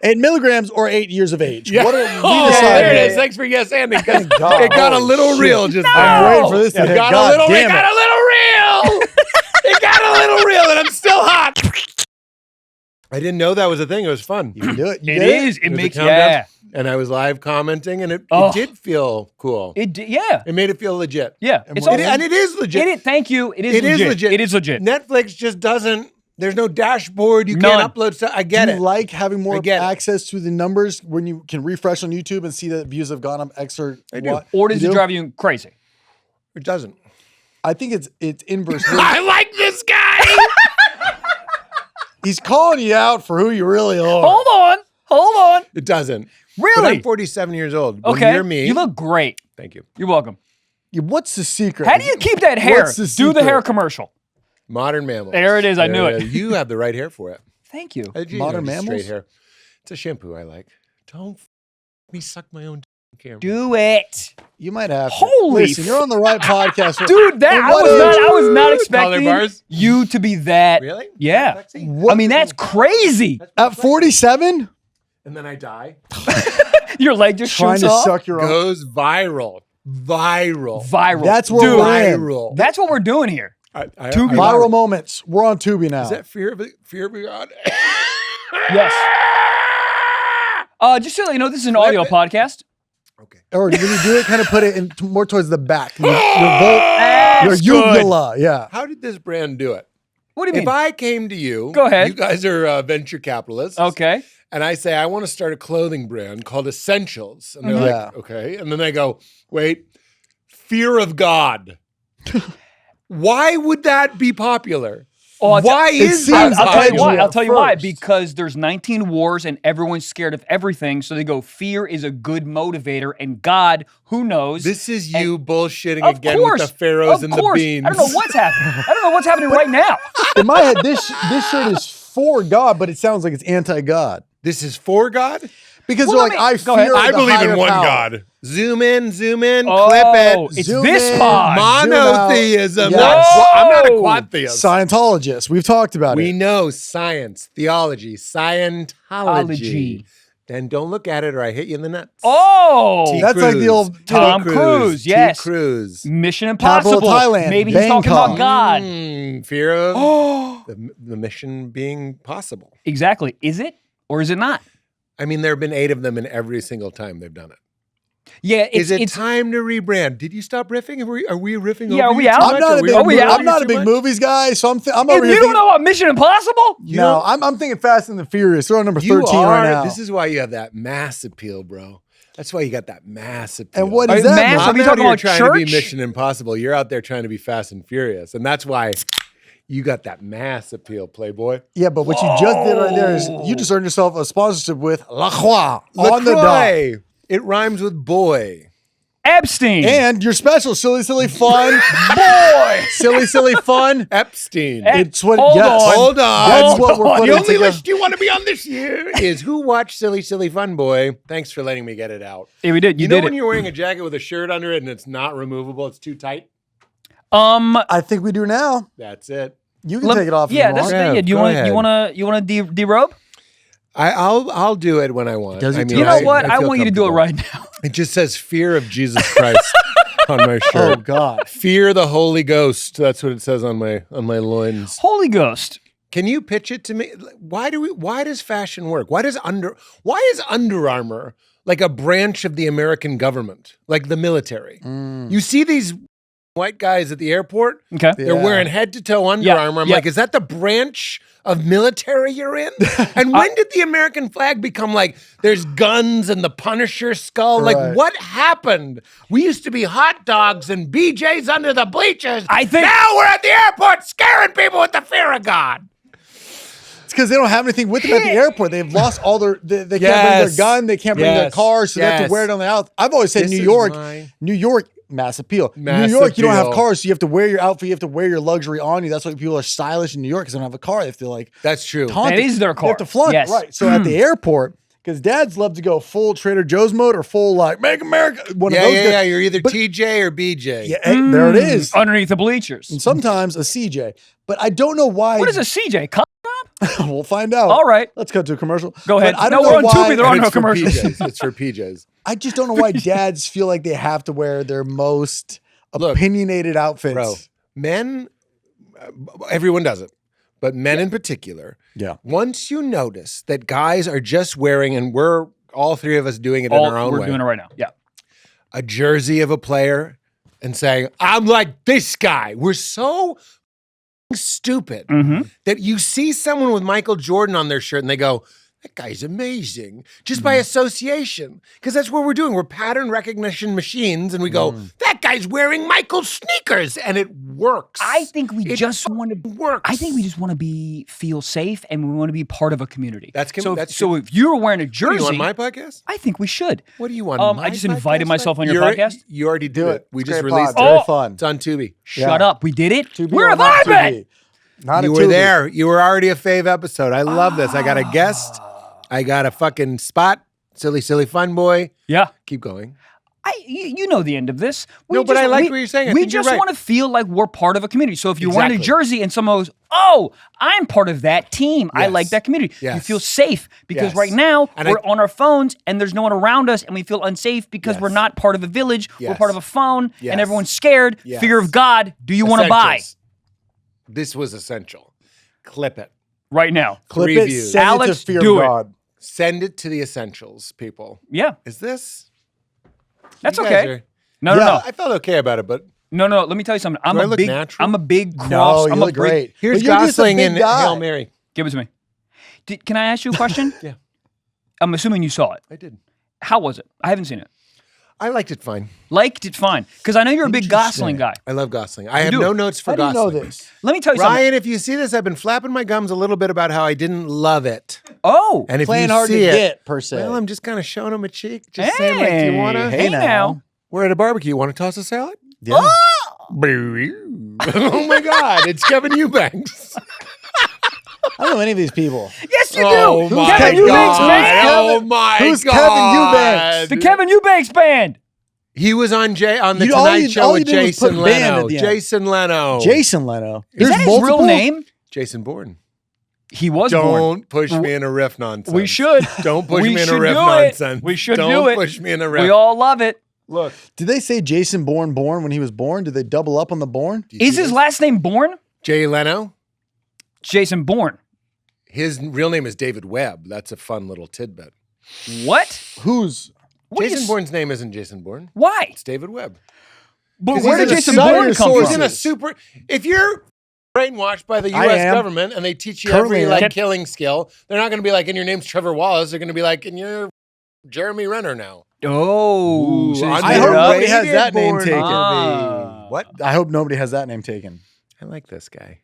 8 milligrams or 8 years of age? Yeah. What are we There it deciding? is. Thanks for yes ending. It God. got a little real just I'm now. waiting for this to It hit. got God a little damn it. real. It got a little real, and I'm still hot. I didn't know that was a thing. It was fun. You can do it. You It did is. It was a makes countdown, and I was live commenting, and it did feel cool. It made it feel legit. Yeah. And It's what- all, And it is legit. Thank you. It is It is legit. legit. It is legit. Netflix just doesn't. There's no dashboard. You None. can't upload stuff. I get Do it. you like having more I get it. access to the numbers when you can refresh on YouTube and see that views have gone up X or I do. what? Or does You it do? drive you crazy? It doesn't. I think it's inverse. I like this guy. He's calling you out for who you really are. Hold on. It doesn't. But Really? I'm 47 years old. When Okay. you're me. You look great. Thank you. You're welcome. Yeah, what's the secret? How do you keep that hair? What's the Do the secret? hair commercial. Modern mammals. There it is. I knew There it. You have the right hair for it. Thank you. Modern just mammals? Straight hair. It's a shampoo I like. Don't me suck my own camera. Do it. You might have to. Holy Listen, you're on the right podcast. Dude, that And I what was not Color expecting bars? you to be that. Really? Yeah. Sexy? I mean, that's crazy. At 47, And then I die. Your leg just trying shoots to off. suck your own. Goes viral. Viral. Viral. That's where Dude, we're in. Viral. that's what we're doing here. Two Viral moments. We're on Tubi now. Is that fear of God? Yes. Just so you know, this is an audio podcast. Okay. Or when you do it, kind of put it in more towards the back. Your That's good. uvula. Yeah. How did this brand do it? What do you If mean? I came to you, Go ahead. You guys are venture capitalists. Okay. And I say, I want to start a clothing brand called Essentials. And they're Mhm. like, Yeah. okay. And then they go, wait, fear of God. Why would that be popular? Oh, Why is seems that I'll tell you edgy why. at I'll tell you why. first. Because there's 19 wars and everyone's scared of everything. So they go, fear is a good motivator. And God, who knows? This is you bullshitting Of again course. with the pharaohs Of and course. the beans. I don't know what's happening. I don't know what's happening right now. In my head, this shirt is for God, but it sounds like it's anti-God. This is for God? Because Well, they're like, let me- I go ahead. fear I the believe in higher one power. God. Zoom in, clip Oh, it. it's Zoom this in. pod. Monotheism. Yes. Not I'm not a Whoa. quad theist. Scientologists. We've talked about We it. know science, theology, Scientology. Ology. Then don't look at it or I hit you in the nuts. Oh, T. That's like the old Tom Cruise, T. yes. Cruise. Mission Capital Impossible. of Thailand, Maybe he's talking Bangkok. about God. Fear of the mission being possible. Exactly. Is it or is it not? I mean, there have been 8 of them in every single time they've done it. Yeah, Is it it's time to rebrand? Did you stop riffing? Are we riffing Yeah, over are we you too out? much? I'm not Are a we- big, are we movie, out? I'm not a Too big much? movies guy, so I'm over If here you don't thinking, know about Mission Impossible? no, I'm thinking Fast and the Furious. They're on number You 13 are. right now. This is why you have that mass appeal, bro. That's why you got that mass appeal. And what Are is you that? mad? movie? Are I'm we out talking here about trying to be church? Mission Impossible. You're out there trying to be Fast and Furious, and that's why you got that mass appeal, Playboy. Yeah, but what you just did right there is you just earned yourself a sponsorship with La Croix on the dot. LaCroix. It rhymes with boy. Epstein. And your special, silly, silly fun. boy. silly, silly fun. Epstein. It's what, Hold yes. on. Hold on. That's what we're on. putting The only together. list you want to be on this year is who watched Silly Silly Fun Boy. Thanks for letting me get it out. Yeah, we did. You know did when it. you're wearing a jacket with a shirt under it and it's not removable, it's too tight? I think we do now. That's it. You can take it off Yeah, if you that's want. Yeah, yeah. Do you go want ahead. you want to derobe? I'll do it when I want. Does it I mean, too? You know what? I feel want you to do it comfortable. right now. It just says fear of Jesus Christ on my Oh, shirt. God. Fear the Holy Ghost. That's what it says on my loins. Holy Ghost. Can you pitch it to me? Why does fashion work? Why is Under Armour like a branch of the American government, like the military? You see these white guys at the airport, Okay. they're Yeah. wearing head to toe Under Yeah, Armour. I'm yeah. like, is that the branch of military you're in? And when did the American flag become like, there's guns and the Punisher skull? Right. Like, what happened? We used to be hot dogs and BJ's under the bleachers. I think- now we're at the airport scaring people with the fear of God. It's because they don't have anything with them at the airport. They've lost all their, they can't bring Yes. their gun, they can't bring their Yes. car, so they have to Yes. wear it on the out. I've always said This New is York, why- mass appeal. Mass New York, you don't have appeal. cars, so you have to wear your outfit, you have to wear your luxury on you. That's why people are stylish in New York because they don't have a car. They have to like That's true. taunt That it. is their They car. have to flaunt Yes. it. Right. So at the airport, because dads love to go full Trader Joe's mode or full like make America one of Yeah, those yeah, guys. yeah. You're either But- TJ or BJ. Yeah, hey, there it is. Underneath the bleachers. And sometimes a CJ. But I don't know why. What is a CJ? Cop? We'll find out. All right. Let's cut to a commercial. Go ahead. But I No, don't we're know on why. Tubi. There are And no it's for commercials. PJs. It's for PJs. I just don't know why dads feel like they have to wear their most opinionated outfits. Bro, men, everyone does it, but men in particular. Yeah. Once you notice that guys are just wearing, and we're all three of us doing it in our own We're way, doing it right now. Yeah. a jersey of a player and saying, I'm like this guy. We're so stupid that you see someone with Michael Jordan on their shirt and they go, that guy's amazing, just by association. Because that's what we're doing. We're pattern recognition machines, and we go, that guy's wearing Michael's sneakers, and it works. I think we It just want to works. I think we just want to feel safe, and we want to be part of a community. So if you're wearing a What, are jersey, you on my podcast? I think we should. What do you want? I just invited myself on your podcast. You already did it. We It's just great released pod. it. Very fun. It's on Tubi. Shut up. We did it. Tubi Where or have not I been? Tubi? Not You a were Tubi. there. You were already a fave episode. I love this. I got a guest. I got a fucking spot. Silly, silly fun boy. Yeah. Keep going. You know the end of this. No, but I like what you're saying. I We think you're just right. want to feel like we're part of a community. So if you're wearing a Exactly. jersey and someone goes, oh, I'm part of that team. I Yes. like that community. You Yes. feel safe because Yes. right now And we're on our phones and there's no one around us and we feel unsafe because Yes. we're not part of a village. We're Yes. part of a phone Yes. and everyone's scared. Yes. Fear of God. Do you want to buy Essentials. This was essential. Clip it. right now? Clip Three it, views. send it Alex, to Fear do of it. God. Send it to the essentials, people. Yeah, Is this? that's You guys okay. are- No, Yeah. no. I felt okay about it, but No, let me tell you something. Do I look natural? I'm a big cross. No, you I'm look a big, great. here's But you're just a Gosling big and guy. Hail Mary. Give it to me. Can I ask you a question? Yeah. I'm assuming you saw it. I did. How was it? I haven't seen it. I liked it fine. Liked it fine. Because I know you're a big Gosling guy. I love Gosling. I have do? no notes for How do you Gosling. know this? Let me tell you something. Ryan, if you see this, I've been flapping my gums a little bit about how I didn't love it. Oh. And if Playing you hard to see it, get, per se. well, I'm just kind of showing him a cheek. Just saying, like, Hey, you want to? hey now. We're at a barbecue. You want to toss a salad? Yeah. Oh my God, it's Kevin Eubanks. I don't know any of these people. Yes, you do. Oh my Kevin Eubanks God. band. Oh my Who's God. Kevin Eubanks? The Kevin Eubanks band. He was on the all Tonight you- Show all with you did was Jason put band Leno. at the end. Jason Leno. Jason Leno. Is that his real name? Jason Bourne. He was Don't born. push me in a riff nonsense. We should. Don't push We me in a should riff do it. nonsense. We should Don't do it. push me in a riff. We all love it. Look. Did they say Jason Bourne when he was born? Did they double up on the Bourne? Is his last name Bourne? Jay Leno? Jason Bourne. His real name is David Webb. That's a fun little tidbit. What? Who's? What Jason is- Bourne's name isn't Jason Bourne. Why? It's David Webb. But 'Cause where he's did in a Jason super- Bourne come He's from? in a super. If you're brainwashed by the I U.S. am. government and they teach you Currently every am. like killing skill, they're not going to be like, and your name's Trevor Wallace. They're going to be like, and you're Jeremy Renner now. Oh. Ooh, so I'm he's I made hope it up? nobody has that name Born taken. Ah. What? I hope nobody has that name taken. I like this guy.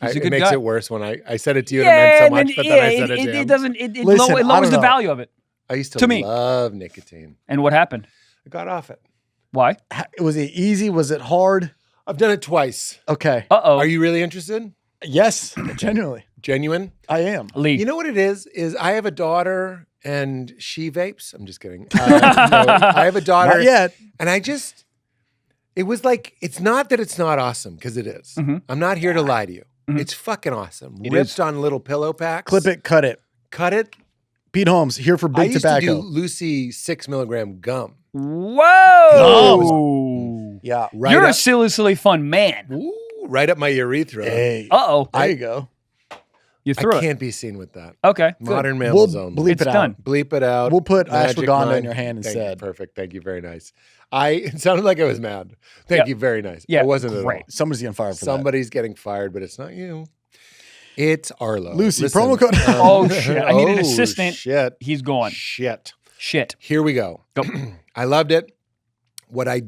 He's a It good makes guy. it worse when I said it to you and it meant so much, but then I said it to him. doesn't. It Listen, I lowers don't the know. value of it. I used to to me. love nicotine. And what happened? I got off it. Why? Was it easy? Was it hard? I've done it twice. Okay. Uh-oh. Are you really interested? Yes, genuinely, Genuine? I am. Lee. You know what it is I have a daughter and she vapes. I'm just kidding. No, I have a daughter. Not yet. And it was like, it's not that it's not awesome, because it is. I'm not here to lie to you. It's fucking awesome. It Ripped is. on little pillow packs. Clip it, cut it. Cut it. Pete Holmes here for I Big used Tobacco. to do Lucy 6 milligram gum. Whoa. Yeah. Right You're a up, silly fun man. ooh, right up my urethra. Hey. Uh-oh. There you go. You I threw it. can't be seen with that. Okay. good. Modern We'll mammals only. bleep It's it out. done. Bleep it out. We'll put Magic ashwagandha in mind. your hand Thank you. instead. Perfect. Thank you. Very nice. It sounded like I was mad. Thank Yeah. you. Very nice. Yeah, I wasn't at all. great. Somebody's getting fired for Somebody's getting fired, but it's not you. It's Arlo. Lucy, Listen, promo code- Oh, shit. I need an oh, assistant. Shit. He's gone. Shit. Shit. Here we go. Go. I loved it. What I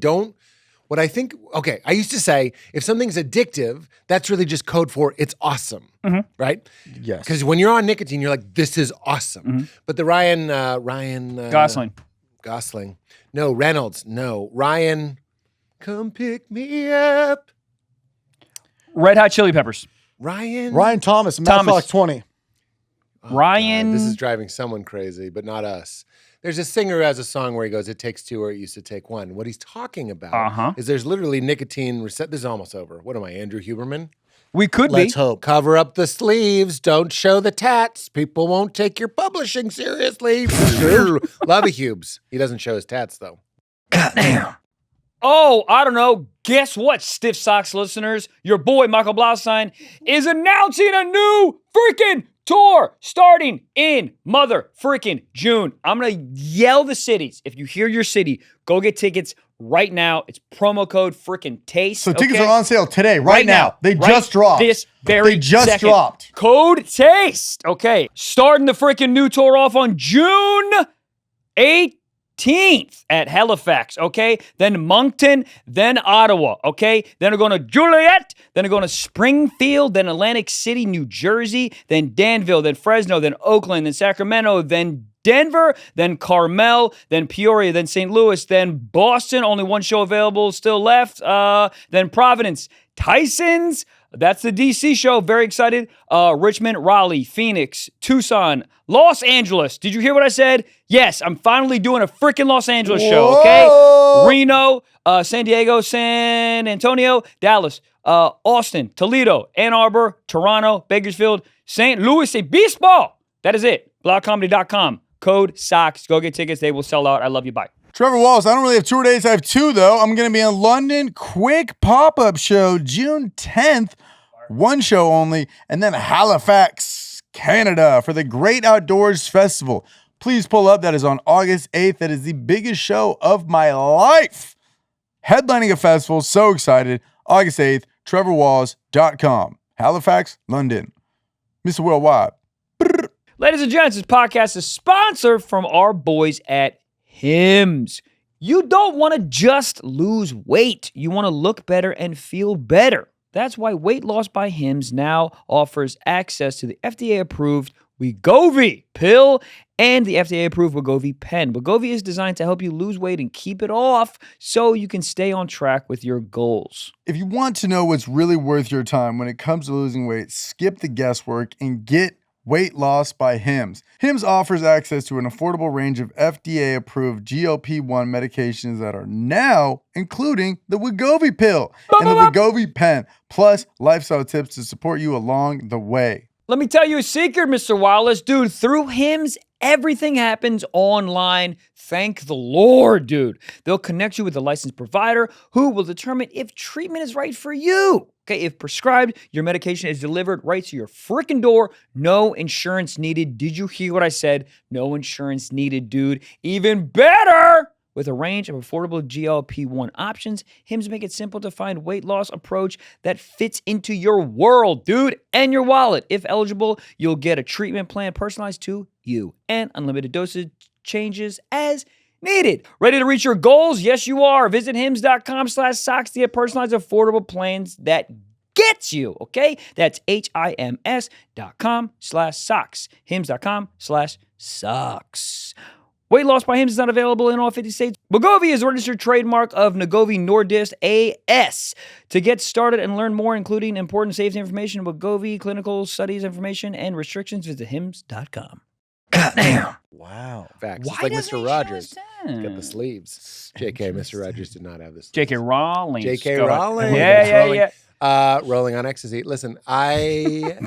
think, okay, I used to say, if something's addictive, that's really just code for it's awesome, right? that. Yes. Because when you're on nicotine, you're like, this is awesome. But the Ryan Gosling. No, Reynolds. No, Ryan, come pick me up. Red Hot Chili Peppers. Ryan Thomas, Thomas. Matchbox 20. Ryan. This is driving someone crazy, but not us. There's a singer who has a song where he goes, it takes two or it used to take one. What he's talking about is there's literally nicotine. This is almost over. What am I, Andrew Huberman? We could Let's be. hope. Cover up the sleeves. Don't show the tats. People won't take your publishing seriously. Love a Hubes. He doesn't show his tats, though. Goddamn. Oh, I don't know. Guess what, Stiff Socks listeners? Your boy, Michael Blaustein, is announcing a new freaking tour starting in mother freaking June. I'm going to yell the cities. If you hear your city, go get tickets right now. It's promo code freaking TASTE. So tickets are on sale today, right now. They just dropped. This very They just second. dropped. Code TASTE. Okay. Starting the freaking new tour off on June 18th at Halifax, okay? Then Moncton, then Ottawa, okay? Then we're going to Joliet, then we're going to Springfield, then Atlantic City, New Jersey, then Danville, then Fresno, then Oakland, then Sacramento, then Denver, then Carmel, then Peoria, then St. Louis, then Boston, only one show available still left, then Providence, Tyson's, that's the DC show, very excited, Richmond, Raleigh, Phoenix, Tucson, Los Angeles. Did you hear what I said? Yes, I'm finally doing a freaking Los Angeles show, okay? Reno, San Diego, San Antonio, Dallas, Austin, Toledo, Ann Arbor, Toronto, Bakersfield, St. Louis Obispo. That is it. blogcomedy.com. Code SOCKS. Go get tickets. They will sell out. I love you. Bye. Trevor Wallace, I don't really have tour dates. I have two, though. I'm going to be in London, quick pop-up show, June 10th, one show only, and then Halifax, Canada, for the Great Outdoors Festival. Please pull up. That is on August 8th. That is the biggest show of my life. Headlining a festival. So excited. August 8th, trevorwallace.com. Halifax, London. Mr. Worldwide. Ladies and gents, this podcast is sponsored from our boys at Hims. You don't want to just lose weight. You want to look better and feel better. That's why Weight Loss by Hims now offers access to the FDA-approved Wegovy pill and the FDA-approved Wegovy pen. Wegovy is designed to help you lose weight and keep it off so you can stay on track with your goals. If you want to know what's really worth your time when it comes to losing weight, skip the guesswork and get Weight Loss by Hims. Hims offers access to an affordable range of FDA-approved GLP-1 medications that are now including the Wegovy pill and the Wegovy pen, plus lifestyle tips to support you along the way. Let me tell you a secret, Mr. Wallace. Dude, through Hims, everything happens online. Thank the Lord, dude. They'll connect you with a licensed provider who will determine if treatment is right for you. Okay, if prescribed, your medication is delivered right to your freaking door. No insurance needed. Did you hear what I said? No insurance needed, dude. Even better! With a range of affordable GLP-1 options, Hims make it simple to find weight loss approach that fits into your world, dude, and your wallet. If eligible, you'll get a treatment plan personalized to you and unlimited dosage changes as needed. Ready to reach your goals? Yes, you are. Visit hims.com/socks to get personalized affordable plans that gets you, okay? That's HIMS.com/socks. hims.com/socks. Weight Loss by Hims is not available in all 50 states. Wegovy is a registered trademark of Wegovy Nordisk AS. To get started and learn more, including important safety information, Wegovy clinical studies information, and restrictions, visit hims.com. Goddamn. Wow. Facts. Why It's like doesn't Mr. he show Rogers. us He's got the that? sleeves. JK, Mr. Rogers did not have the sleeves. J.K. Rowling. J.K. Scott. Rowling. Yeah. Rolling on ecstasy. Listen, I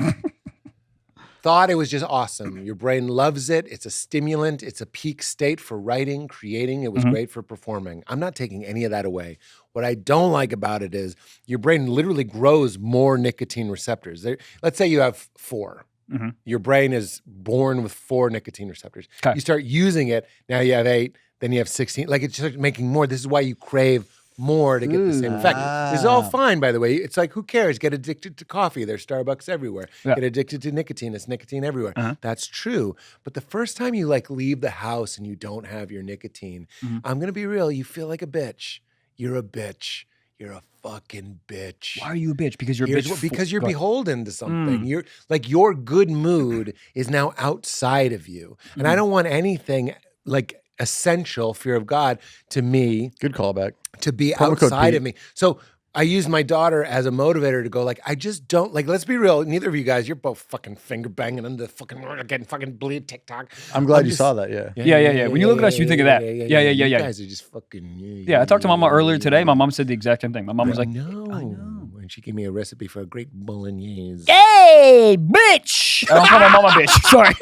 thought it was just awesome. Your brain loves it. It's a stimulant. It's a peak state for writing, creating. It was great for performing. I'm not taking any of that away. What I don't like about it is your brain literally grows more nicotine receptors. Let's say you have 4. Mm-hmm. Your brain is born with 4 nicotine receptors. Okay. You start using it. Now you have 8. Then you have 16. Like it's just making more. This is why you crave more to get the same effect. This is all fine, by the way. It's like, who cares? Get addicted to coffee. There's Starbucks everywhere. Yeah. Get addicted to nicotine. It's nicotine everywhere. That's true. But the first time you like leave the house and you don't have your nicotine, I'm going to be real. You feel like a bitch. You're a bitch. You're a fucking bitch. Why are you a bitch? Because you're a bitch. Because you're beholden to something. You're like, your good mood is now outside of you. And I don't want anything like essential, fear of God, to me. Good callback. To be Promo code outside Pete. of me. So I use my daughter as a motivator to go like, I just don't, like, let's be real. Neither of you guys, you're both fucking finger banging on the fucking, getting fucking bleed TikTok. I'm glad you saw that, yeah. Yeah. When you look at us, you think of that. Yeah. You guys are just fucking. Yeah, I talked to Mama earlier today. My mom said the exact same thing. My mom was like, I know. and she gave me a recipe for a great bolognese. Hey, bitch! I don't call my mama bitch. Sorry.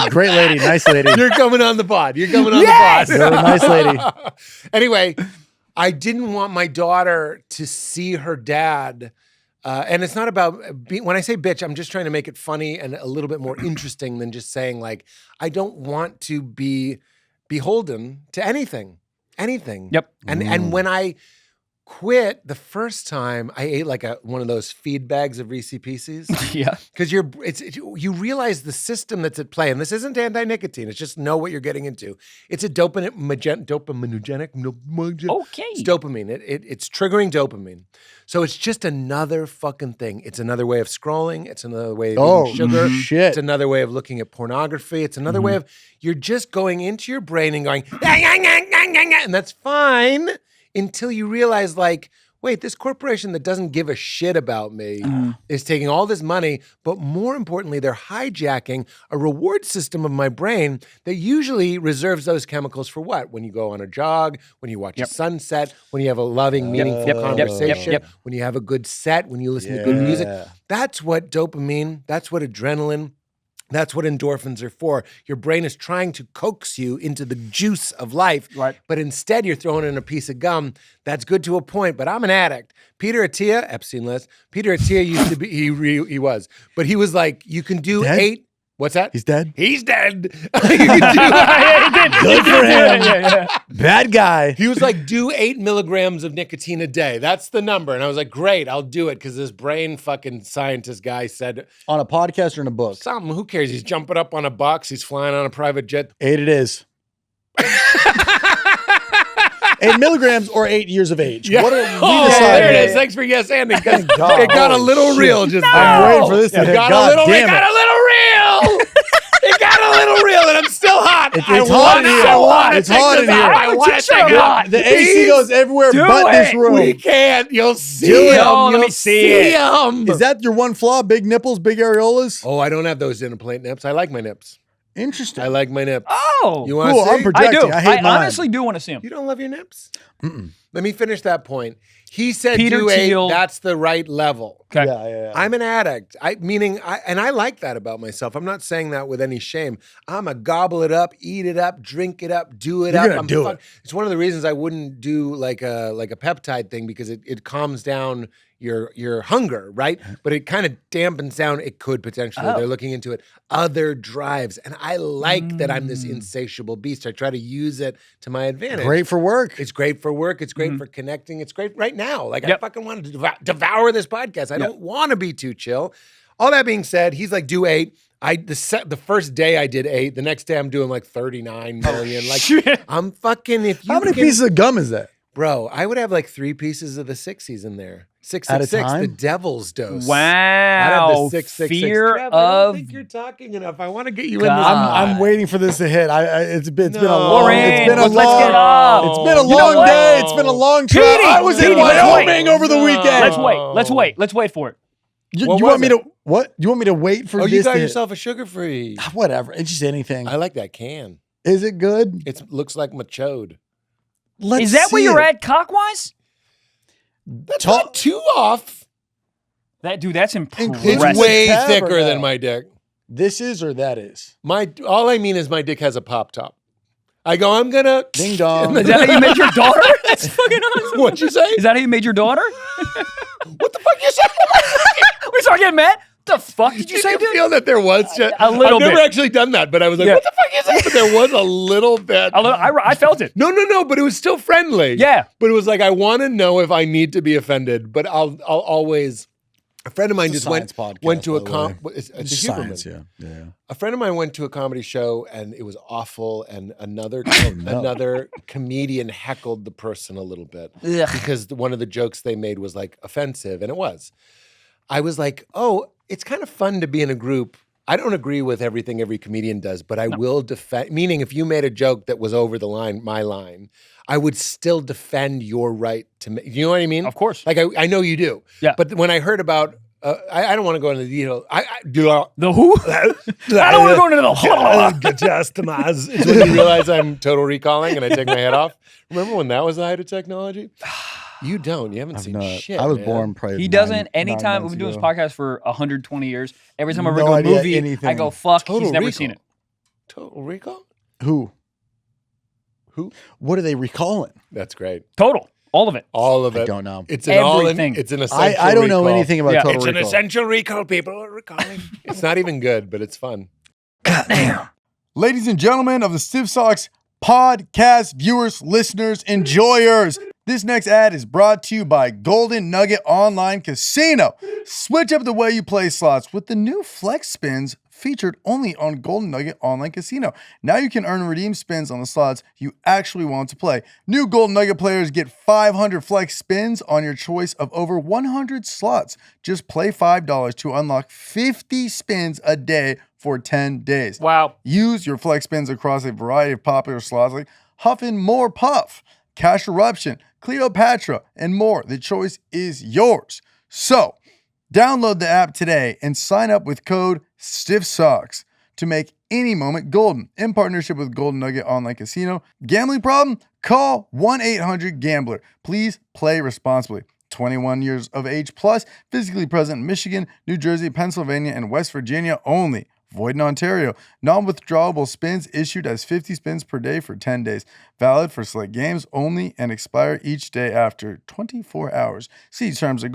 Great lady, nice lady. You're coming on the pod. You're coming on Yes! the pod. Really nice lady. Anyway, I didn't want my daughter to see her dad. And it's not about when I say bitch, I'm just trying to make it funny and a little bit more interesting than just saying like, I don't want to be beholden to anything. Yep. And when I quit the first time, I ate like one of those feed bags of Reese's Pieces. Yeah. Because you realize the system that's at play, and this isn't anti-nicotine. It's just know what you're getting into. It's a dopaminogenic. Okay. It's dopamine. It's triggering dopamine. So it's just another fucking thing. It's another way of scrolling. It's another way of eating sugar. Shit. It's another way of looking at pornography. It's another way of you're just going into your brain and going, and that's fine. Until you realize, like, wait, this corporation that doesn't give a shit about me is taking all this money, but more importantly, they're hijacking a reward system of my brain that usually reserves those chemicals for what? When you go on a jog, when you watch a sunset, when you have a loving, meaningful conversation, when you have a good set, when you listen to good music. That's what dopamine, that's what adrenaline, that's what endorphins are for. Your brain is trying to coax you into the juice of life, but instead you're throwing in a piece of gum. That's good to a point, but I'm an addict. Peter Attia, Epstein list. Peter Attia used to be, he was, but he was like, you can do 8. What's that? He's dead? He's dead. You can do Good for him. Bad guy. He was like, do 8 milligrams of nicotine a day. That's the number. And I was like, great, I'll do it. Because this brain fucking scientist guy said. On a podcast or in a book? Something, who cares? He's jumping up on a box. He's flying on a private jet. 8 it is. 8 milligrams or 8 years of age. Yeah. What are we there it is. Thanks for yes anding. Because it got a little real just now. I'm waiting for this to hit. It got a little real. It got a little real, and I'm still hot. It's hot in here. It's hot in here. I want to take it out. The AC goes everywhere but this room. We can't. You'll see him. Let me see him. Is that your one flaw? Big nipples, big areolas? Oh, I don't have those dinner plate nips. I like my nips. Interesting. I like my nips. Oh. You want to Cool, see? I'm projecting. I do. I hate mine. honestly do want to see him. You don't love your nips? Let me finish that point. He said Peter do 8. Thiel. That's the right level. Okay. Yeah. I'm an addict. I like that about myself. I'm not saying that with any shame. I'm a gobble it up, eat it up, drink it up, do it You're up. gonna do it. It's one of the reasons I wouldn't do like a peptide thing because it calms down your hunger, right? But it kind of dampens down. It could potentially. They're looking into it. Other drives, and I like that I'm this insatiable beast. I try to use it to my advantage. Great for work. It's great for work. It's great for connecting. It's great right now. Like I fucking want to devour this podcast. I don't want to be too chill. All that being said, he's like, do 8. The first day I did 8. The next day I'm doing like 39 million. Like I'm fucking. If you How many pieces of gum is that? bro, I would have like 3 pieces of the 6s in there. At a 666, time? the devil's dose. Wow. I'd have the 666. Fear Trev, I don't of think you're talking enough. I want to get you God. in this. I'm waiting for this to hit. It's been a No. long. Lauren, It's been a let's long. get up. It's been a You know long what? day. It's been a long trip. Petey, I was in Petey, let's Wyoming wait. over the weekend. Let's wait for it. You What want was me it? to what? You want me to wait for Oh, this? you got to hit? yourself a sugar-free. Whatever. It's just anything. I like that can. Is it good? It looks like machode. Let's Is that where see you're it. at cockwise? That's not too off. That's impressive. It's way Tab or thicker no? than my dick. This is or that is. All I mean is my dick has a pop top. I go, I'm gonna Ding dong. Is that how you made your daughter? That's fucking awesome. What'd you say? Is that how you made your daughter? What the fuck you say? We start getting mad. The fuck did you say, Did you dude? feel that there was just, A little I've never bit. actually done that, but I was like, Yeah. what the fuck is that? But there was a little bit. I felt it. No, but it was still friendly. Yeah. But it was like, I want to know if I need to be offended, but I'll always. A friend of mine It's just a science podcast, went to a by the way. it's a Just Huberman. science, yeah. A friend of mine went to a comedy show and it was awful, and another no. another comedian heckled the person a little bit Ugh. because one of the jokes they made was like offensive, and it was. I was like, oh, it's kind of fun to be in a group. I don't agree with everything every comedian does, but I will defend. Meaning, if you made a joke that was over the line, my line, I would still defend your right to make. You know what I mean? Of course. Like I know you do. Yeah. But when I heard about. I don't want to go into the detail. The who? I don't want to go into the customers. It's when you realize I'm total recalling and I take my head off. Remember when that was the height of technology? You don't. You haven't I've seen not. shit. I was man. born probably. He 9 doesn't. Anytime 9 we've been months doing this ago. podcast for 120 years, every time I No bring a idea movie, I anything. go, "Fuck." Total He's never Recall. seen it. Total Recall? Who? Who? What are they recalling? That's great. Total, all of it. All of it. I don't know. It's an all in. Everything. It's an essential I don't know recall. anything about Yeah. Total It's Recall. an essential recall. People are recalling. It's not even good, but it's fun. Ladies and gentlemen of the Stiff Socks podcast viewers, listeners, enjoyers, this next ad is brought to you by Golden Nugget Online Casino. Switch up the way you play slots with the new Flex Spins featured only on Golden Nugget Online Casino. Now you can earn redeem spins on the slots you actually want to play. New Golden Nugget players get 500 Flex Spins on your choice of over 100 slots. Just play $5 to unlock 50 spins a day for 10 days. Wow. Use your Flex Spins across a variety of popular slots like Huffin' More Puff, Cash Eruption, Cleopatra, and more. The choice is yours. So, download the app today and sign up with code STIFFSOCKS to make any moment golden in partnership with Golden Nugget Online Casino. Gambling problem? Call 1-800-GAMBLER. Please play responsibly. 21 years of age plus, physically present in Michigan, New Jersey, Pennsylvania, and West Virginia only. Void in Ontario. Non-withdrawable spins issued as 50 spins per day for 10 days. Valid for select games only and expire each day after 24 hours. See terms at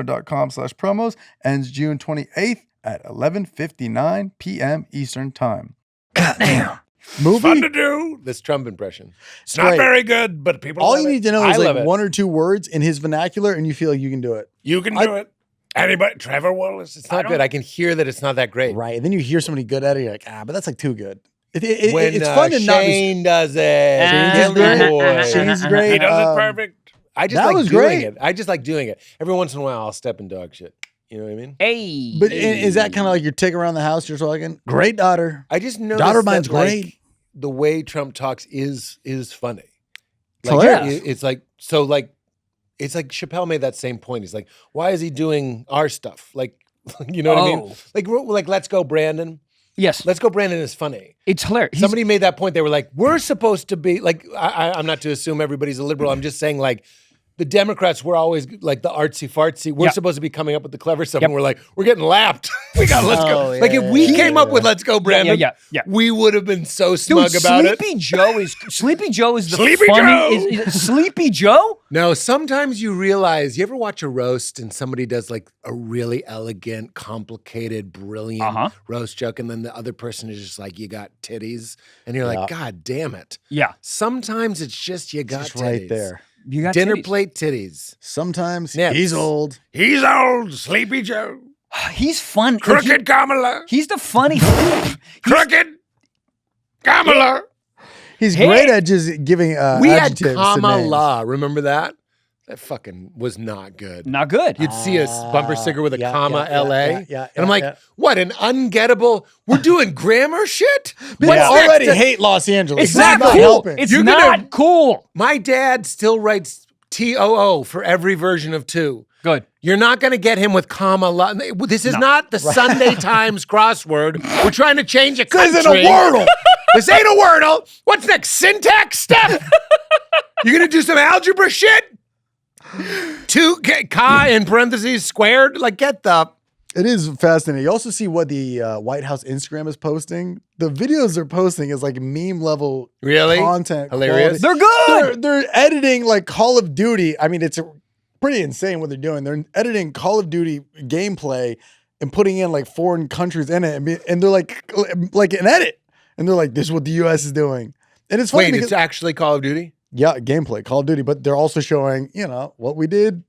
goldennuggetcasino.com/promos. Ends June 28th at 11:59 p.m. Eastern Time. Goddamn. Movie? Fun to do. This Trump impression. It's not Great. very good, but people All love you it. need to know I is love like it. one or two words in his vernacular and you feel like you can do it. You can do it. Anybody? Trevor Wallace? It's not good. I can hear that it's not that great. Right. And then you hear somebody good at it, you're like, but that's like too good. When It's fun to not be. Shane does it. Shane's Billy great. Boy. Shane's great. He does it perfect. I just that like was doing great. it. I just like doing it. Every once in a while, I'll step in dog shit. You know what I mean? Hey. But is that kind of like your tick around the house? You're talking, great daughter. I just know Daughter mine's that, like, great. the way Trump talks is funny. It's hilarious. It's like so like it's like Chappelle made that same point. He's like, why is he doing our stuff? Like, you know what I mean? Like Let's Go Brandon. Yes. Let's Go Brandon is funny. It's hilarious. Somebody made that point. They were like, we're supposed to be like, I'm not to assume everybody's a liberal. I'm just saying like the Democrats were always like the artsy fartsy. We're supposed to be coming up with the clever stuff. And we're like, we're getting lapped. We got Let's Go. Oh, Like if we came up with Let's Go Brandon, yeah. we would have been so Dude, smug about it. Sleepy Joe is the Sleepy funny. Joe! Is Sleepy Joe? No, sometimes you realize, you ever watch a roast and somebody does like a really elegant, complicated, brilliant roast joke, and then the other person is just like, you got titties. And you're like, God damn it. Yeah. Sometimes it's just you got Just titties. right there. You got Dinner titties. plate titties. Sometimes Nips. he's old. He's old, Sleepy Joe. He's fun. Crooked Kamala. He's the funny. Crooked Kamala. He's Hey. great at just giving We had adjectives to names. Kamala. Remember that? That fucking was not good. Not good. You'd see a bumper sticker with a comma LA. yeah, and I'm like, what, an ungettable, we're doing grammar shit? People What's already next? hate Los Angeles. It's This is not cool. helping. It's You're not gonna- cool. My dad still writes TOO for every version of 2. Good. You're not going to get him with comma. This is not the Sunday Times crossword. We're trying to change a country. This isn't a Wordle. This ain't a Wordle. What's next? Syntax stuff? You're going to do some algebra shit? 2 ka in parentheses squared? Like, get the... It is fascinating. You also see what the White House Instagram is posting. The videos they're posting is like meme level Really? content. Hilarious. quality. They're good. They're editing like Call of Duty. I mean, it's pretty insane what they're doing. They're editing Call of Duty gameplay and putting in like foreign countries in it, and they're like an edit. And they're like, "This is what the U.S. is doing." And it's funny Wait, because it's actually Call of Duty? yeah, gameplay Call of Duty, but they're also showing what we did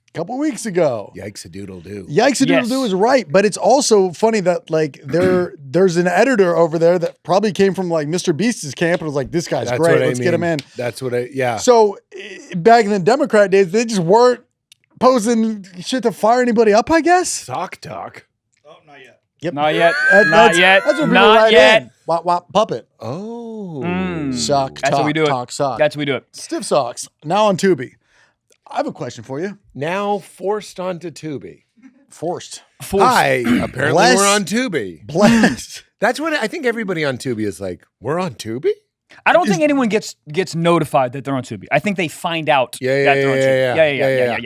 a couple weeks ago. Yikes a doodle do. Yikes, a doodle do is right, but it's also funny that like there's an editor over there that probably came from like Mr. Beast's camp and was like, this guy's That's great, what I let's get him mean. in. That's what yeah. So back in the Democrat days, they just weren't posting shit to fire anybody up, I guess. Sock talk. Yep. Not yet. That- Not yet. That's what people Not write yet. in. Wop, wop, puppet. Oh. Sock, That's talk, how we do it. talk, sock. That's how we do it. Stiff socks. Now on Tubi. I have a question for you. Now forced onto Tubi. Forced. Hi. Apparently Bless- we're on Tubi. Blessed. That's what I think everybody on Tubi is like, we're on Tubi? I don't think anyone gets notified that they're on Tubi. I think they find out that they're on Tubi.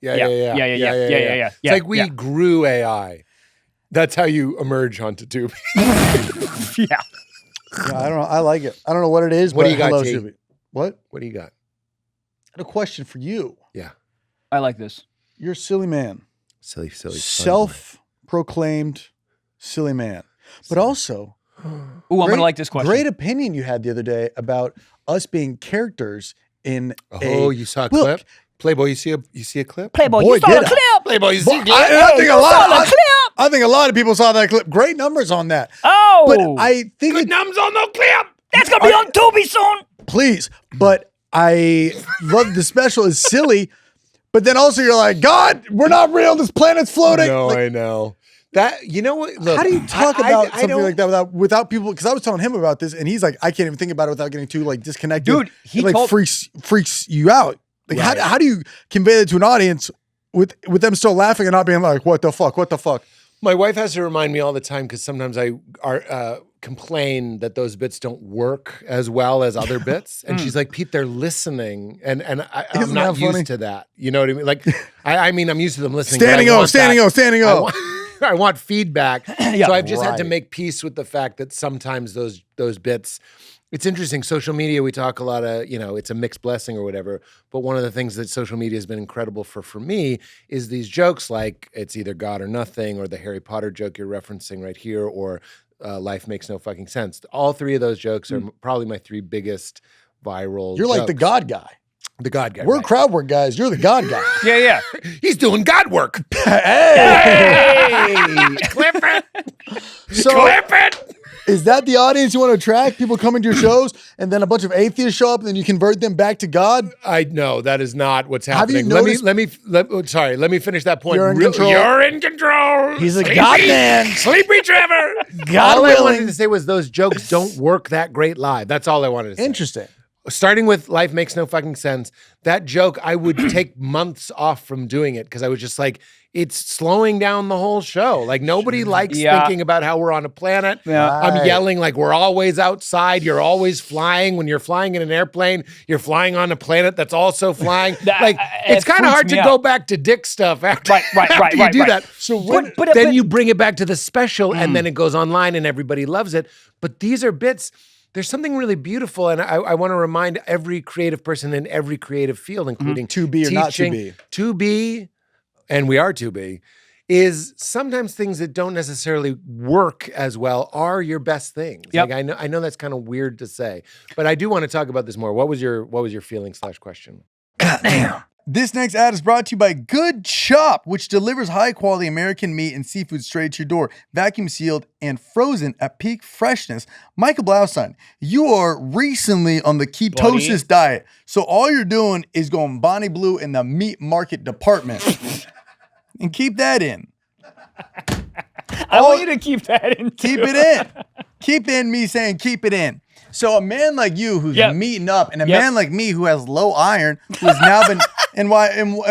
Yeah. It's like we grew AI. That's how you emerge onto Tubi. Yeah. I don't know. I like it. I don't know what it is, What but do you got, hello, T? Tubi. What? What do you got? I had a question for you. Yeah. I like this. You're a silly man. Silly. Self-proclaimed silly man. But also, I'm going to like this question. Great opinion you had the other day about us being characters in you saw a book. clip? Playboy, you see a clip? Playboy, Boy, you saw did the I. clip. Playboy, you see a clip? I think a lot of people saw that clip. Great numbers on that. Oh. But I think Good numbers on no clip. That's going to be on Tubi soon. please. But I love the special is silly. But then also you're like, God, we're not real. This planet's floating. No, Like, I know. That, you know what? Look, how do you talk about something don't- like that without people? Because I was telling him about this, and he's like, I can't even think about it without getting too like disconnected. Dude, he it, like told- freaks you out. Like Right. how do you convey that to an audience with them still laughing and not being like, what the fuck? My wife has to remind me all the time because sometimes I complain that those bits don't work as well as other bits, and she's like, "Pete, they're listening," and I'm Isn't not that funny? used to that. You know what I mean? Like, I mean, I'm used to them listening. Standing but I O, want standing that- O, standing O. I want feedback. So I've just had to right. make peace with the fact that sometimes those bits. It's interesting. Social media, we talk a lot of, it's a mixed blessing or whatever. But one of the things that social media has been incredible for me is these jokes like it's either God or nothing, or the Harry Potter joke you're referencing right here, or life makes no fucking sense. All three of those jokes are probably my three biggest viral You're like the jokes. God guy. The God guy. We're right. crowd work guys. You're the God guy. Yeah. He's doing God work. Hey! Clip it. So Clip it. is that the audience you want to attract? People coming to your shows and then a bunch of atheists show up and then you convert them back to God? I know that is not what's Have you happening. noticed- Let me finish that point. You're in control. You're in control. He's a God man. Sleepy Trevor. God all I willing. wanted to say was those jokes don't work that great live. That's all I wanted to say. Interesting. Starting with life makes no fucking sense. That joke, I would take months off from doing it because I was just like, it's slowing down the whole show. Like nobody likes thinking about how we're on a planet. Yeah. I'm Right. yelling like we're always outside. You're always flying. When you're flying in an airplane, you're flying on a planet that's also flying. Like it's kind of hard to go back to dick stuff after, after you do that. So Then you bring it back to the special and then it goes online and everybody loves it. But these are bits. There's something really beautiful, and I want to remind every creative person in every creative field, including To be or not to teaching, be. to be, and we are to be, is sometimes things that don't necessarily work as well are your best things. Yep. Like I know that's kind of weird to say, but I do want to talk about this more. What was your feeling / question? This next ad is brought to you by Good Chop, which delivers high-quality American meat and seafood straight to your door, vacuum sealed and frozen at peak freshness. Michael Blaustein, you are recently on the ketosis diet, so all you're doing is going Bonnie Blue in the meat market department. And keep that in. I want you to keep that in. Keep it in. Keep in me saying keep it in. So a man like you who's meeting up, and a man like me who has low iron, who's now been and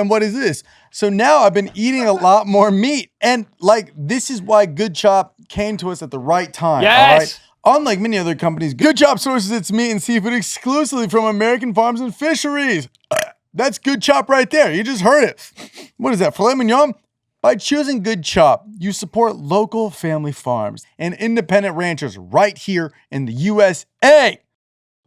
what is this? So now I've been eating a lot more meat, and like this is why Good Chop came to us at the right time. Yes. All right? Unlike many other companies, Good Chop sources its meat and seafood exclusively from American farms and fisheries. That's Good Chop right there. You just heard it. What is that, filet mignon? By choosing Good Chop, you support local family farms and independent ranchers right here in the USA.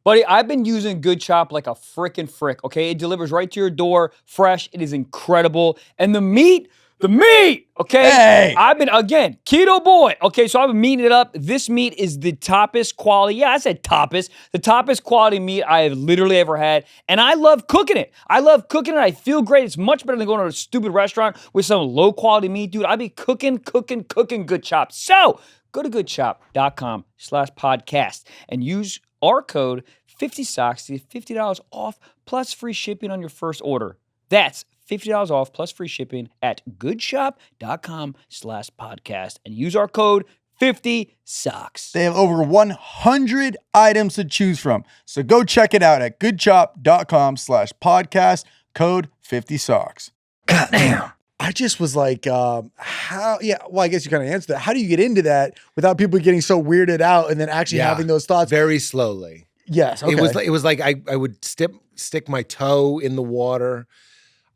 Buddy, I've been using Good Chop like a frickin' frick, okay? It delivers right to your door, fresh. It is incredible. And the meat, okay? Hey! I've been, again, keto boy. Okay, so I've been meating it up. This meat is the toppest quality. Yeah, I said toppest. The toppest quality meat I have literally ever had. And I love cooking it. I feel great. It's much better than going to a stupid restaurant with some low quality meat. Dude, I be cooking Good Chop. So go to goodchop.com/podcast and use our code 50socks to get $50 off plus free shipping on your first order. That's $50 off plus free shipping at goodshop.com/podcast and use our code 50socks. They have over 100 items to choose from. So go check it out at goodchop.com/podcast, code 50socks. Goddamn. I just was like, how? Yeah, well, I guess you kind of answered that. How do you get into that without people getting so weirded out and then actually having those thoughts? Very slowly. Yes, okay. It was like I would stick my toe in the water.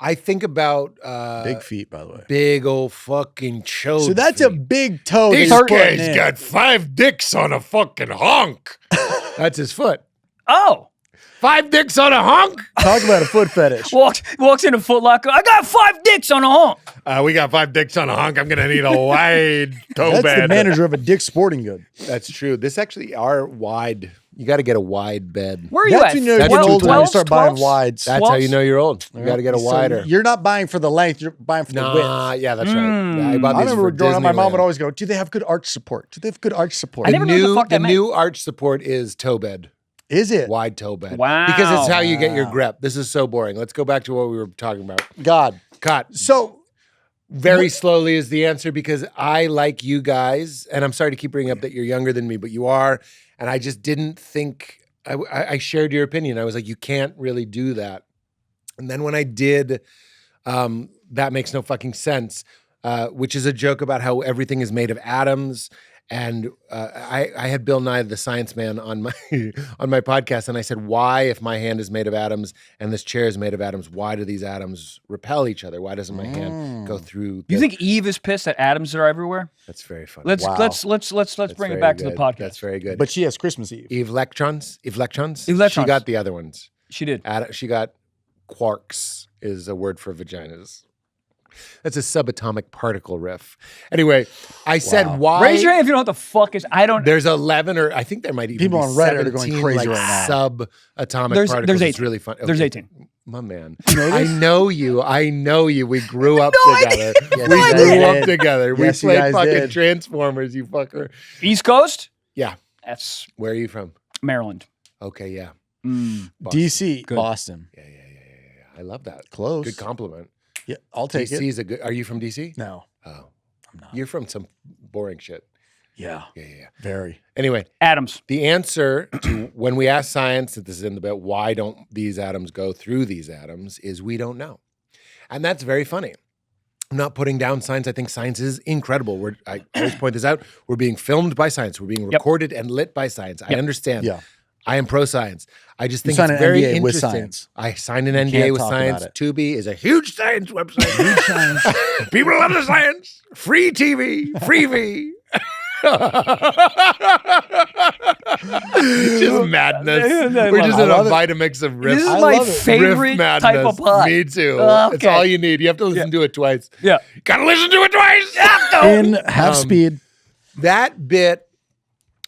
I think about big feet, by the way. Big old fucking chode. So that's feet. a big toe. This that he's putting guy's in. got 5 dicks on a fucking honk. That's his foot. Oh. 5 dicks on a honk? Talk about a foot fetish. Walks in a Foot Locker. I got 5 dicks on a honk. We got 5 dicks on a honk. I'm going to need a wide toe That's bed. the manager of a Dick's Sporting Good. That's true. This actually are wide. You got to get a wide bed. Where are That's you when you're at? getting older and you 12s? start buying 12s? wides. That's how you know you're old. You got to get a So wider. you're not buying for the length, you're buying for the width. Yeah, that's right. Yeah, I bought I these remember for growing up, my mom would Disneyland. always go, do they have good arch support? Do they have good arch support? I never knew what the fuck The that meant. new arch support is toe bed. Is it? Wide toe bed. Wow. Because it's how you get your grip. This is so boring. Let's go back to what we were talking about. God. Cut. So, Very slowly is the answer because I like you guys, and I'm sorry to keep bringing up that you're younger than me, but you are, and I just didn't think, I shared your opinion. I was like, you can't really do that. And then when I did, that makes no fucking sense, which is a joke about how everything is made of atoms. And I had Bill Nye, the science man, on my podcast, and I said, why, if my hand is made of atoms and this chair is made of atoms, why do these atoms repel each other? Why doesn't my hand go through? You think Eve is pissed that atoms are everywhere? That's very funny. Let's Wow. let's bring it back to the podcast. That's very good. but she has Christmas Eve. Electrons. She Electrons. got the other ones. She did. She got quarks is a word for vaginas. That's a subatomic particle riff. Anyway, I said why. Raise your hand if you know what the fuck is. I don't. There's 11 or I think there might even People be on Reddit are going 17, crazy like, right now. subatomic There's particles. 18. It's really fun. There's Okay. 18. My man. I know you. We grew up No together. Yes, We you grew guys up did. together. Yes, We you played guys fucking did. Transformers, you fucker. East Coast. Yeah. That's Where are you from? Maryland. Okay, yeah. Mm. Boston. DC, Good. Boston. Yeah. I love that. Close. Good compliment. Yeah, I'll take DC it. is a good. Are you from DC? No, Oh, I'm not. you're from some boring shit. Yeah, Yeah. very. Anyway, Atoms. the answer to when we ask science, that this is in the bit, why don't these atoms go through these atoms, is we don't know. And that's very funny. I'm not putting down science. I think science is incredible. I always point this out. We're being filmed by science. We're being recorded and lit by science. I understand. Yeah. I am pro-science. I just You think it's signed an very NDA with interesting. science. I signed an can't NDA with talk science. about it. Tubi is a huge science website. Huge science. People love the science. Free TV. Freebie. Just madness. We're just in a Vitamix of riff. This is I my love it. favorite riff type of pod. Me too. Okay. It's all you need. You have to listen to it twice. Yeah. Gotta listen to it twice. In half speed. That bit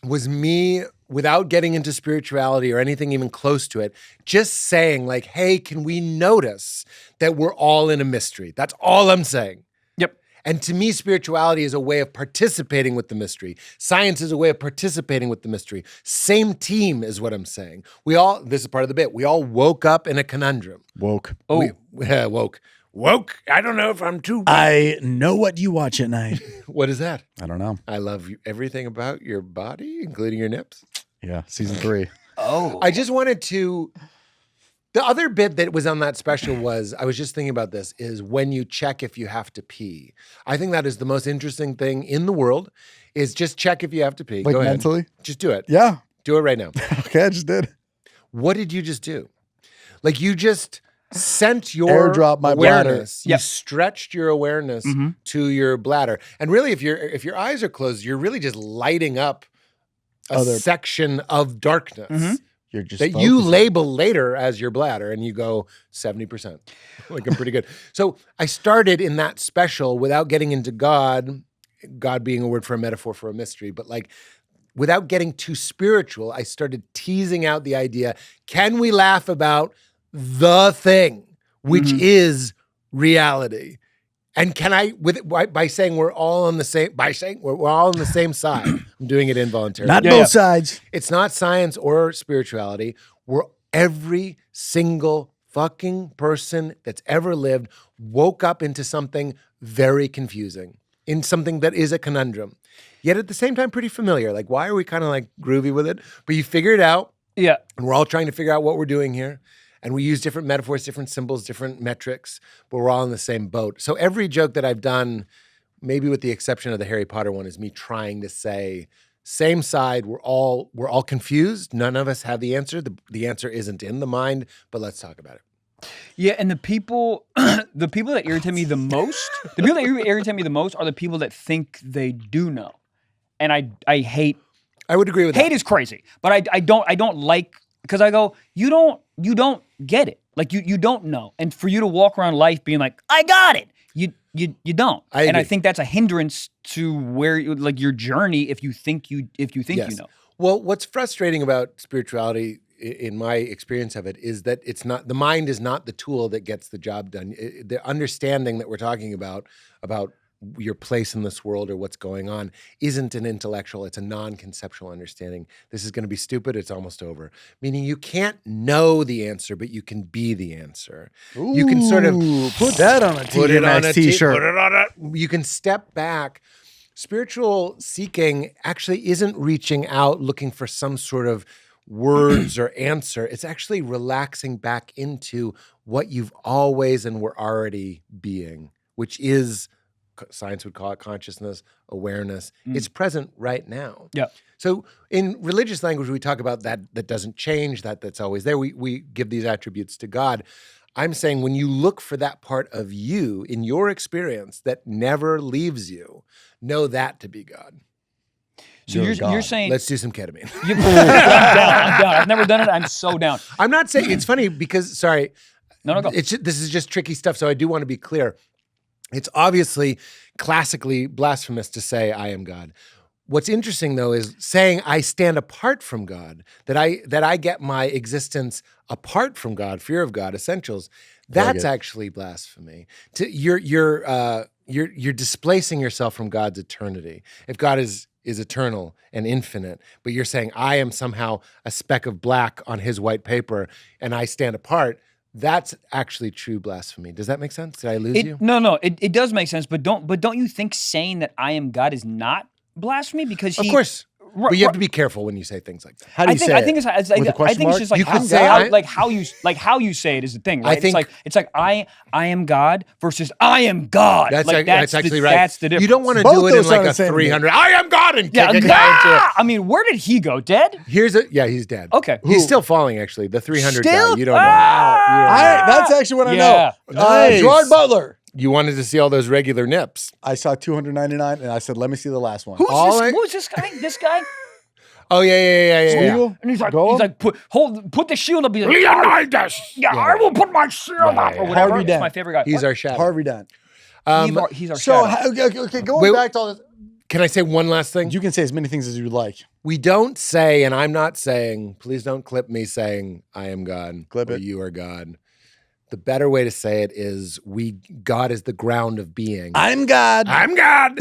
was me, without getting into spirituality or anything even close to it, just saying like, hey, can we notice that we're all in a mystery? That's all I'm saying. Yep. And to me, spirituality is a way of participating with the mystery. Science is a way of participating with the mystery. Same team is what I'm saying. This is part of the bit, we all woke up in a conundrum. Woke. Oh. Woke? I don't know if I'm too... I know what you watch at night. What is that? I don't know. I love everything about your body, including your nips. Yeah, season 3. Oh. I just wanted to... The other bit that was on that special was, I was just thinking about this, is when you check if you have to pee. I think that is the most interesting thing in the world, is just check if you have to pee. Like Go ahead. mentally? Just do it. Yeah. Do it right now. Okay, I just did. What did you just do? Like you just sent your Airdrop my bladder. awareness. You Yep. stretched your awareness to your bladder. And really, if your eyes are closed, you're really just lighting up a section of darkness. You're just that you focusing. label later as your bladder, and you go 70%. Like I'm pretty good. So I started in that special without getting into God being a word for a metaphor for a mystery, but like without getting too spiritual, I started teasing out the idea, can we laugh about the thing, which is reality? And can I, by saying we're all on the same, we're all on the same side, I'm doing it involuntarily. Not both sides. It's not science or spirituality. We're every single fucking person that's ever lived woke up into something very confusing, in something that is a conundrum, yet at the same time pretty familiar. Like, why are we kind of like groovy with it? But you figure it out, Yeah. and we're all trying to figure out what we're doing here. And we use different metaphors, different symbols, different metrics, but we're all in the same boat. So every joke that I've done, maybe with the exception of the Harry Potter one, is me trying to say, same side, we're all confused. None of us have the answer. The answer isn't in the mind, but let's talk about it. Yeah, and the people that irritate me the most, are the people that think they do know. And I hate. I would agree with that. Hate is crazy, but I don't like, because I go, you don't get it. Like you don't know. And for you to walk around life being like, I got it. You don't. And I think that's a hindrance to where your journey if you think you know. Well, what's frustrating about spirituality, in my experience of it, is that it's not, the mind is not the tool that gets the job done. The understanding that we're talking about your place in this world or what's going on isn't an intellectual, it's a non-conceptual understanding. This is going to be stupid, it's almost over. Meaning you can't know the answer, but you can be the answer. Ooh, you can sort of put that on a t-shirt. You can step back. Spiritual seeking actually isn't reaching out looking for some sort of words or answer. It's actually relaxing back into what you've always and were already being, which is, science would call it consciousness, awareness. It's present right now. Yeah. So in religious language, we talk about that doesn't change, that's always there. We give these attributes to God. I'm saying when you look for that part of you in your experience that never leaves you, know that to be God. So you're saying, let's do some ketamine. I'm down. I've never done it. I'm so down. I'm not saying, it's funny because, sorry. No, go. This is just tricky stuff. So I do want to be clear. It's obviously classically blasphemous to say I am God. What's interesting though is saying I stand apart from God, that I get my existence apart from God, fear of God, essentials. That's actually blasphemy. You're displacing yourself from God's eternity. If God is eternal and infinite, but you're saying I am somehow a speck of black on his white paper and I stand apart, that's actually true blasphemy. Does that make sense? Did I lose you? No, it does make sense, but don't you think saying that I am God is not blasphemy? Because of course. But you have to be careful when you say things like that. How do you say it? I think it's just like You how, could say how you say it is the thing, right? I think it's like I am God versus I am God. That's actually right. That's the difference. You don't want to Both do it in those like are the a same 300. I am God and kick a guy into it. I mean, where did he go? Dead? He's dead. Okay. He's still falling, actually. The 300 Still? guy. You don't know. That's actually what I know. Nice. Gerard Butler. You wanted to see all those regular nips. I saw 299 and I said, let me see the last one. Who's this guy? This guy? Oh, yeah. Legal? And he's like, Gollum? put the shield up. He's like, Leonidas! yeah, I will put my shield up or whatever. Harvey It's Dent. my favorite guy. He's What? our shadow. Harvey Dent. He's our So, shadow. okay, going back to all this. Can I say one last thing? You can say as many things as you like. We don't say, and I'm not saying, please don't clip me saying, I am God. Clip or it. You are God. The better way to say it is God is the ground of being. I'm God. I'm God.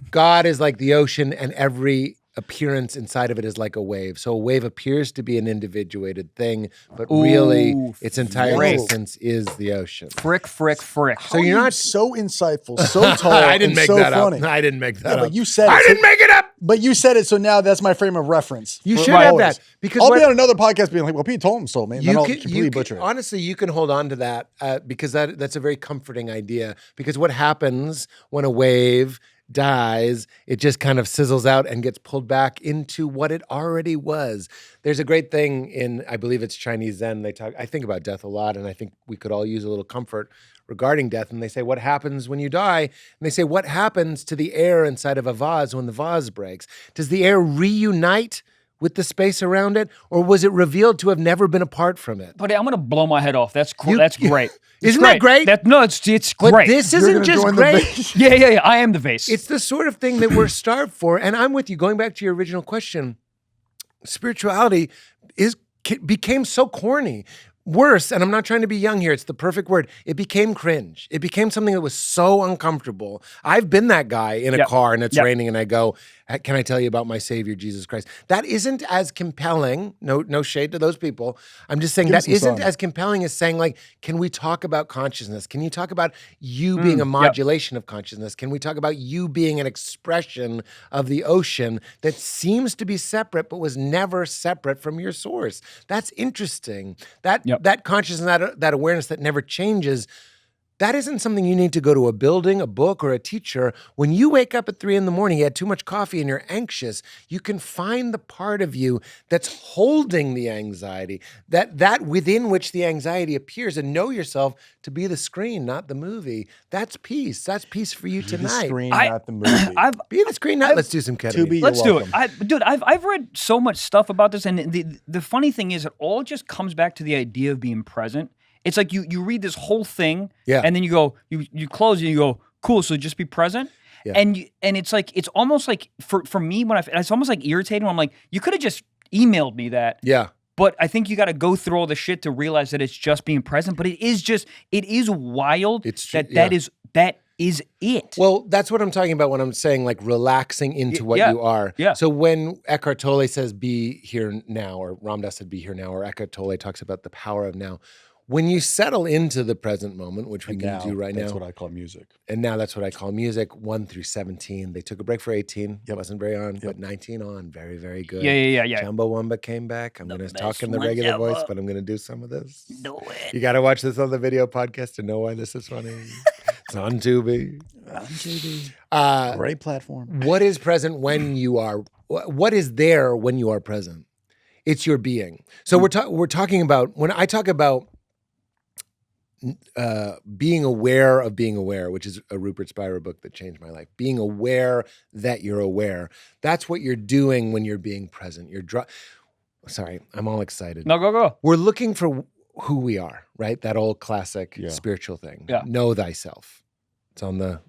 God is like the ocean, and every appearance inside of it is like a wave. So a wave appears to be an individuated thing, but really its entire existence is the ocean. Frick. So you're not so insightful, so tall, I didn't and make so that funny. up. I didn't make that up. But you said it. I didn't make it up. But you said it, so now that's my frame of reference. You for should have always. that. Because I'll be on another podcast being like, well, Pete Holmes told me, and then I'll completely butcher it. Honestly, you can hold on to that because that's a very comforting idea. Because what happens when a wave dies, it just kind of sizzles out and gets pulled back into what it already was. There's a great thing in, I believe it's Chinese Zen. I think about death a lot, and I think we could all use a little comfort regarding death. And they say, what happens when you die? And they say, what happens to the air inside of a vase when the vase breaks? Does the air reunite with the space around it, or was it revealed to have never been apart from it? But I'm going to blow my head off. That's that's great. Isn't that great? It's But great. this You're isn't gonna just join the great. vase. Yeah. I am the vase. It's the sort of thing that we're starved for. And I'm with you. Going back to your original question, spirituality became so corny. Worse, and I'm not trying to be young here, it's the perfect word. It became cringe. It became something that was so uncomfortable. I've been that guy in a car and it's raining and I go, can I tell you about my Savior, Jesus Christ? That isn't as compelling. No shade to those people. I'm just saying that isn't as compelling as saying, like, can we talk about consciousness? Can you talk about you being a modulation of consciousness? Can we talk about you being an expression of the ocean that seems to be separate but was never separate from your source? That's interesting. That that consciousness, that awareness that never changes, that isn't something you need to go to a building, a book, or a teacher. When you wake up at 3 a.m, you had too much coffee and you're anxious, you can find the part of you that's holding the anxiety, that within which the anxiety appears, and know yourself to be the screen, not the movie. That's peace. That's peace for you tonight. The screen, not the movie. Be the screen, not let's do some ketamine. Let's do it. Dude, I've read so much stuff about this, and the funny thing is, it all just comes back to the idea of being present. It's like you read this whole thing, and then you go, you close it, and you go, cool, so just be present. Yeah. And it's like, it's almost like, for me, it's almost like irritating when I'm like, you could have just emailed me that. Yeah. But I think you got to go through all the shit to realize that it's just being present. But it is wild that is it. Well, that's what I'm talking about when I'm saying like relaxing into what you are. Yeah. So when Eckhart Tolle says be here now, or Ram Dass said be here now, or Eckhart Tolle talks about the power of now, when you settle into the present moment, which we can do right now. That's what I call music. And now that's what I call music, 1 through 17. They took a break for 18. It wasn't very on, but 19 on. Very, very good. Yeah. Chumbawamba came back. I'm going to talk in the regular voice, but I'm going to do some of this. Do it. You got to watch this on the video podcast to know why this is funny. It's on Tubi. Great platform. What is present when you are, what is there when you are present? It's your being. So we're talking about, when I talk about being aware of being aware, which is a Rupert Spira book that changed my life. Being aware that you're aware. That's what you're doing when you're being present. Sorry, I'm all excited. No, go. We're looking for who we are, right? That old classic spiritual thing. Yeah. Know thyself. It's on the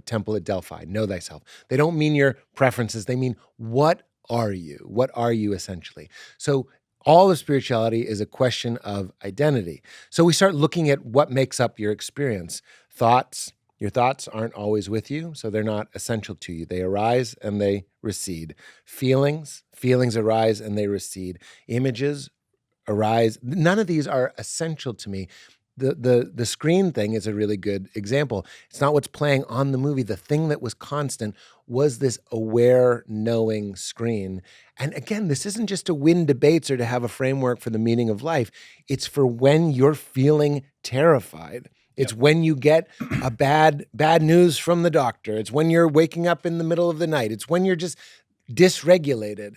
temple at Delphi. Know thyself. They don't mean your preferences. They mean, what are you? What are you essentially? So all of spirituality is a question of identity. So we start looking at what makes up your experience. Thoughts, your thoughts aren't always with you, so they're not essential to you. They arise and they recede. Feelings arise and they recede. Images arise. None of these are essential to me. The screen thing is a really good example. It's not what's playing on the movie. The thing that was constant was this aware, knowing screen. And again, this isn't just to win debates or to have a framework for the meaning of life. It's for when you're feeling terrified. It's when you get a bad news from the doctor. It's when you're waking up in the middle of the night. It's when you're just dysregulated.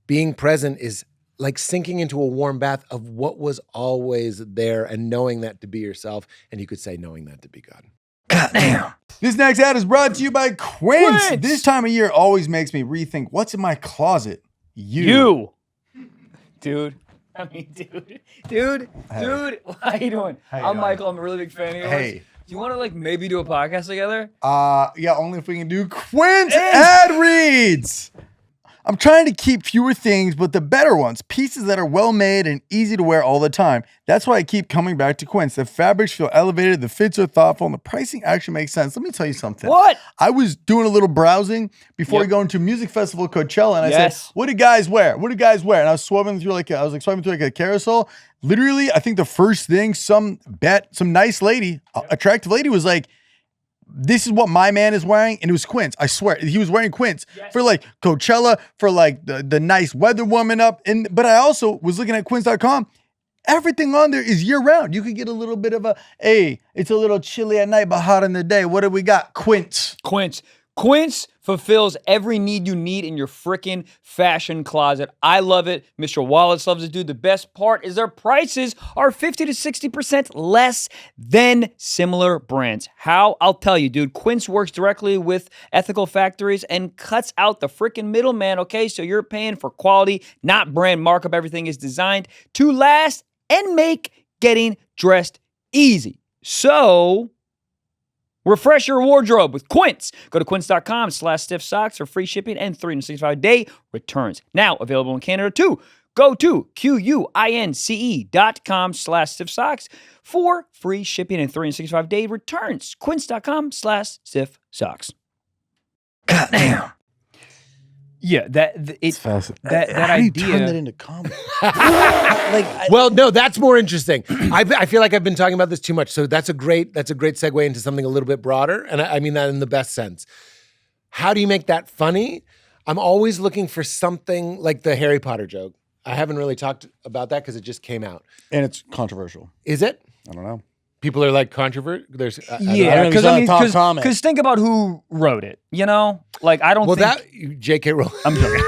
Being present is like sinking into a warm bath of what was always there and knowing that to be yourself. And you could say knowing that to be God. Goddamn. This next ad is brought to you by Quince. This time of year always makes me rethink what's in my closet. You. Dude. I mean, dude, how you doing? I'm Michael. I'm a really big fan of yours. Hey. Do you want to like maybe do a podcast together? Yeah, only if we can do Quince ad reads. I'm trying to keep fewer things, but the better ones, pieces that are well made and easy to wear all the time. That's why I keep coming back to Quince. The fabrics feel elevated, the fits are thoughtful, and the pricing actually makes sense. Let me tell you something. What? I was doing a little browsing before going to music festival Coachella, and I said, "What do guys wear? What do guys wear?" And I was swiping through like a carousel. Literally, I think the first thing some nice lady, attractive lady, was like, "This is what my man is wearing," and it was Quince. I swear, he was wearing Quince for like Coachella, for like the nice weather warming up. But I also was looking at Quince.com. Everything on there is year round. You could get a little bit of it's a little chilly at night, but hot in the day. What do we got? Quince. Quince fulfills every need you need in your freaking fashion closet. I love it. Mr. Wallace loves it, dude. The best part is their prices are 50 to 60% less than similar brands. How? I'll tell you, dude. Quince works directly with ethical factories and cuts out the freaking middleman, okay? So you're paying for quality, not brand markup. Everything is designed to last and make getting dressed easy. So refresh your wardrobe with Quince. Go to quince.com/stiffsocks for free shipping and 365-day returns. Now available in Canada too. Go to quince.com/stiffsocks for free shipping and 365-day returns. Quince.com/stiffsocks. Goddamn. Yeah, it's fascinating. That How do you idea. turn that into comedy? Well, no, that's more interesting. I feel like I've been talking about this too much. So that's a great segue into something a little bit broader. And I mean that in the best sense. How do you make that funny? I'm always looking for something like the Harry Potter joke. I haven't really talked about that because it just came out. And it's controversial. Is it? I don't know. People are like controversial. There's Yeah, know, 'cause I mean, top comment. because think about who wrote it. You know, like I don't. Well, think, that J.K. Rowling. I'm joking.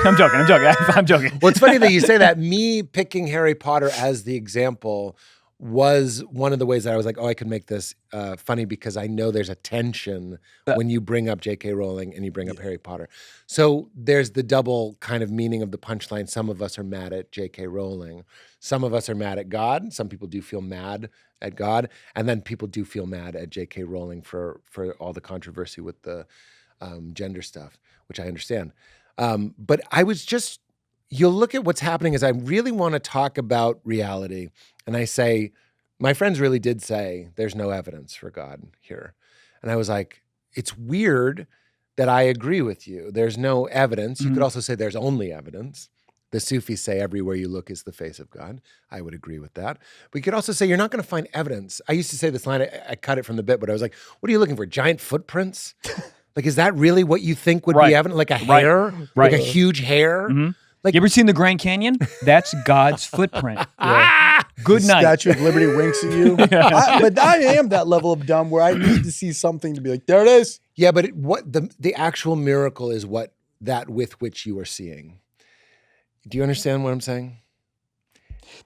I'm joking. Well, it's funny that you say that. Me picking Harry Potter as the example was one of the ways that I was like, oh, I could make this funny because I know there's a tension when you bring up J.K. Rowling and you bring up Harry Potter. So there's the double kind of meaning of the punchline. Some of us are mad at J.K. Rowling. Some of us are mad at God. Some people do feel mad at God. And then people do feel mad at J.K. Rowling for all the controversy with the gender stuff, which I understand. But I was just, you'll look at what's happening is I really want to talk about reality. And I say, my friends really did say, there's no evidence for God here. And I was like, it's weird that I agree with you. There's no evidence. You could also say there's only evidence. The Sufis say everywhere you look is the face of God. I would agree with that. But you could also say you're not going to find evidence. I used to say this line, I cut it from the bit, but I was like, what are you looking for? Giant footprints? Like, is that really what you think would be evident? Like a hair? Like a huge hair? Like, you ever seen the Grand Canyon? That's God's footprint. Good night. Statue of Liberty winks at you. But I am that level of dumb where I need to see something to be like, there it is. yeah, but what the actual miracle is what that with which you are seeing. Do you understand what I'm saying?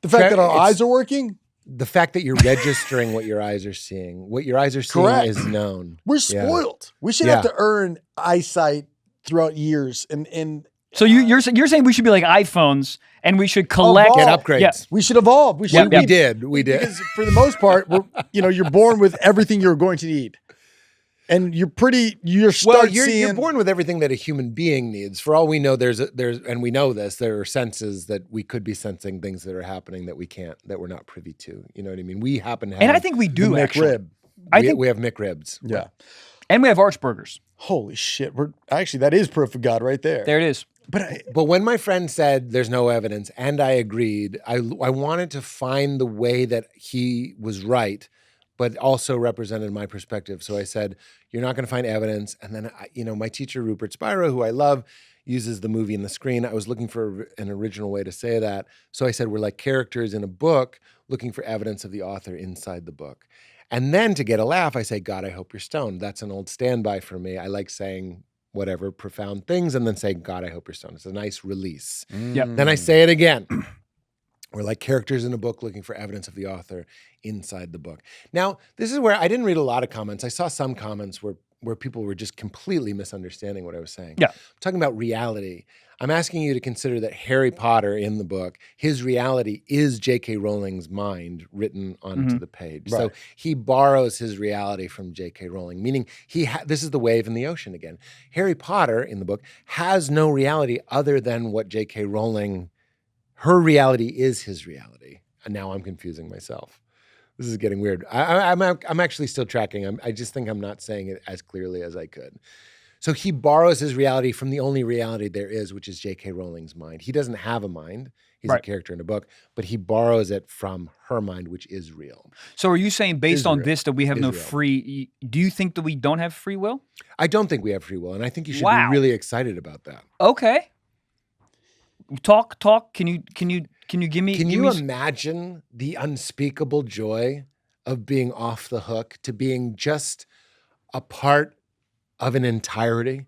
The fact that our eyes are working? The fact that you're registering what your eyes are seeing. What your eyes are seeing is known. We're spoiled. We should have to earn eyesight throughout years. And So you're saying we should be like iPhones and we should collect Get upgrades. Yeah. we should evolve. We should. We did. Because for the most part, you're born with everything you're going to need. And you're born with everything that a human being needs. For all we know, and we know this, there are senses that we could be sensing things that are happening that we can't, that we're not privy to. You know what I mean? We happen to have. And I think we do actually. McRib. We have McRibs. Yeah. And we have Archburgers. Holy shit. That is proof of God right there. There it is. But when my friend said there's no evidence, and I agreed, I wanted to find the way that he was right, but also represented my perspective. So I said, you're not going to find evidence. And then, my teacher, Rupert Spira, who I love, uses the movie and the screen. I was looking for an original way to say that. So I said, we're like characters in a book looking for evidence of the author inside the book. And then to get a laugh, I say, God, I hope you're stoned. That's an old standby for me. I like saying whatever profound things and then say, God, I hope you're stoned. It's a nice release. Yep. Then I say it again. We're like characters in a book looking for evidence of the author inside the book. Now, this is where I didn't read a lot of comments. I saw some comments where people were just completely misunderstanding what I was saying. Yeah. I'm talking about reality. I'm asking you to consider that Harry Potter in the book, his reality is J.K. Rowling's mind written onto the page. Right. So he borrows his reality from J.K. Rowling, meaning this is the wave in the ocean again. Harry Potter in the book has no reality other than what J.K. Rowling, her reality is his reality. And now I'm confusing myself. This is getting weird. I'm actually still tracking. I just think I'm not saying it as clearly as I could. So he borrows his reality from the only reality there is, which is J.K. Rowling's mind. He doesn't have a mind. He's a character in a book, but he borrows it from her mind, which is real. So are you saying based on this that we have no free, do you think that we don't have free will? I don't think we have free will, and I think you should be really excited about that. Okay. Talk. Can you give me? Can you imagine the unspeakable joy of being off the hook, to being just a part of an entirety?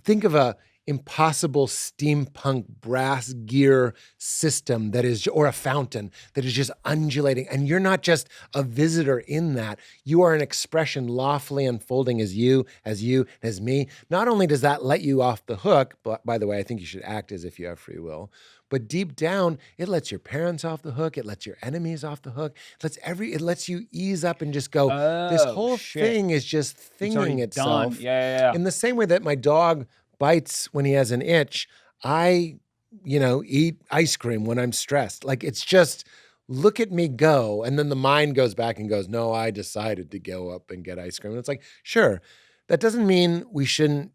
Think of a impossible steampunk brass gear system or a fountain that is just undulating. And you're not just a visitor in that. You are an expression lawfully unfolding as you, as me. Not only does that let you off the hook, but by the way, I think you should act as if you have free will. But deep down, it lets your parents off the hook. It lets your enemies off the hook. It lets you ease up and just go, this whole thing is just thinging itself. Done. Yeah. In the same way that my dog bites when he has an itch, I, eat ice cream when I'm stressed. Like, it's just, look at me go. And then the mind goes back and goes, no, I decided to go up and get ice cream. And it's like, sure, that doesn't mean we shouldn't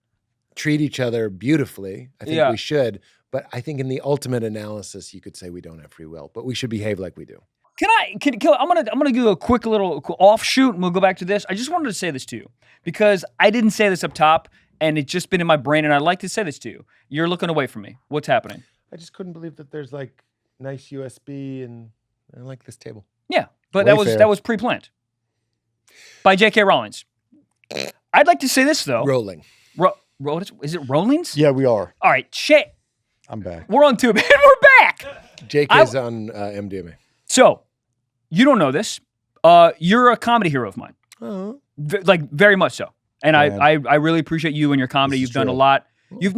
treat each other beautifully. I think we should. But I think in the ultimate analysis, you could say we don't have free will, but we should behave like we do. I'm gonna do a quick little offshoot, and we'll go back to this. I just wanted to say this to you because I didn't say this up top, and it's just been in my brain, and I'd like to say this to you. You're looking away from me. What's happening? I just couldn't believe that there's like nice USB and I like this table. Yeah, but Wayfair. that was pre-planned by J.K. Rowling. I'd like to say this though. Rolling. Is it Rollins? Yeah, we are. All right, shit. I'm back. We're on tube and we're back. JK's on MDMA. So, you don't know this. You're a comedy hero of mine. Oh. Like very much so. And Man. I really appreciate you and your comedy. This You've is done a true. lot. You've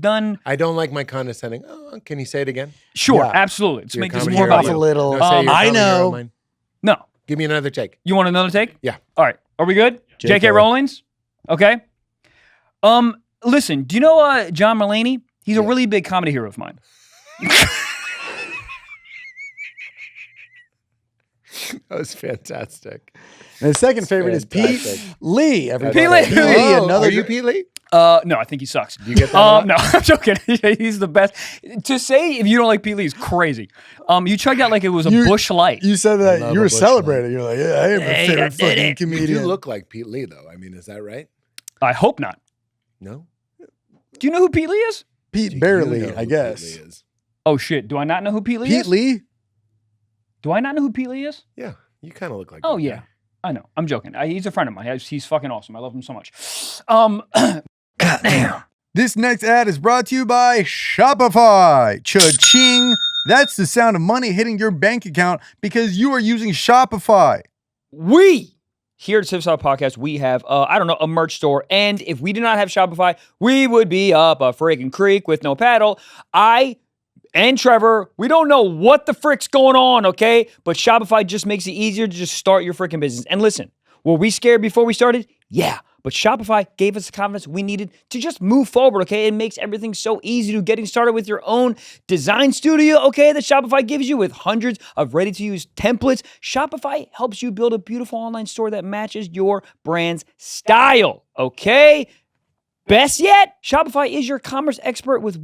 done I don't like my condescending. Oh, can you say it again? sure, Yeah. absolutely. Let's You're a make this comedy more hero. about Off a you. little. No, say you're a I comedy hero know. of mine. No. Give me another take. You want another take? Yeah. All right. Are we good? JK. JK Rowling's? Okay. Listen, do you know John Mulaney? He's a really big comedy hero of mine. That was fantastic. And his second favorite is Pete Fantastic. Lee. Everybody. Pete Lee. Pete Lee, Oh, another are you Pete Lee? No, I think he sucks. You get that a lot? No, I'm joking. He's the best. To say if you don't like Pete Lee is crazy. You chugged out like it was a Bush Light. You said I that love you a were Bush celebrating. You're like, yeah, I am my Hey, I favorite did fucking it. You comedian. do look like Pete Lee, though. I mean, is that right? I hope not. No? Do you know who Pete Lee is? Pete Do barely, you know I who guess. Pete Lee is? Oh shit. Do I not know who Pete Lee Pete is? Lee? Do I not know who Pete Lee is? Yeah, you kind of look like Oh that yeah. guy. I know. I'm joking. He's a friend of mine. He's fucking awesome. I love him so much. Goddamn. This next ad is brought to you by Shopify. Cha-ching. That's the sound of money hitting your bank account because you are using Shopify. We here at Tip Top Podcast, we have a merch store. And if we did not have Shopify, we would be up a freaking creek with no paddle. I and Trevor, we don't know what the frick's going on, okay? But Shopify just makes it easier to just start your freaking business. And listen, were we scared before we started? Yeah. But Shopify gave us the confidence we needed to just move forward, okay? It makes everything so easy to getting started with your own design studio, okay, that Shopify gives you with hundreds of ready-to-use templates. Shopify helps you build a beautiful online store that matches your brand's style, okay? Best yet, Shopify is your commerce expert with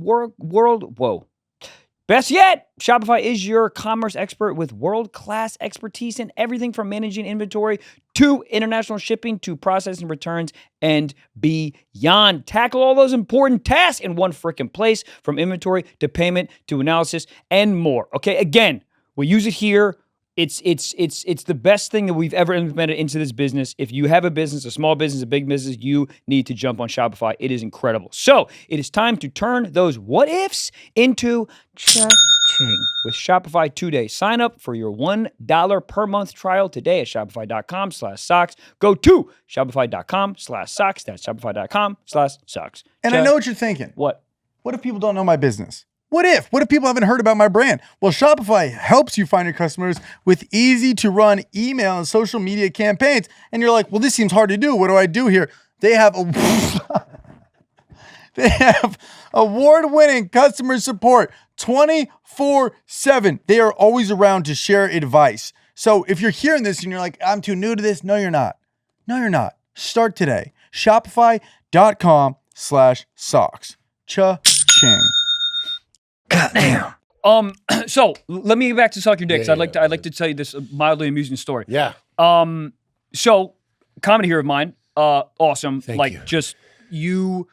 Best yet, Shopify is your commerce expert with world-class expertise in everything from managing inventory to international shipping to processing returns and beyond. Tackle all those important tasks in one freaking place, from inventory to payment to analysis and more. Okay, again, we use it here. It's the best thing that we've ever implemented into this business. If you have a business, a small business, a big business, you need to jump on Shopify. It is incredible. So it is time to turn those what ifs into cha-ching with Shopify today. Sign up for your $1 per month trial today at shopify.com/socks. Go to shopify.com/socks. That's shopify.com/socks. And I know what you're thinking. What? What if people don't know my business? What if people haven't heard about my brand? Well, Shopify helps you find your customers with easy to run email and social media campaigns. And you're like, well, this seems hard to do. What do I do here? They have award-winning customer support 24/7. They are always around to share advice. So if you're hearing this and you're like, I'm too new to this. No, you're not. No, you're not. Start today. Shopify.com/socks. Cha-ching. Goddamn. So let me get back to suck your dicks. Yeah, I'd like to tell you this mildly amusing story. Yeah. So comedy hero of mine, awesome. Thank you. Just you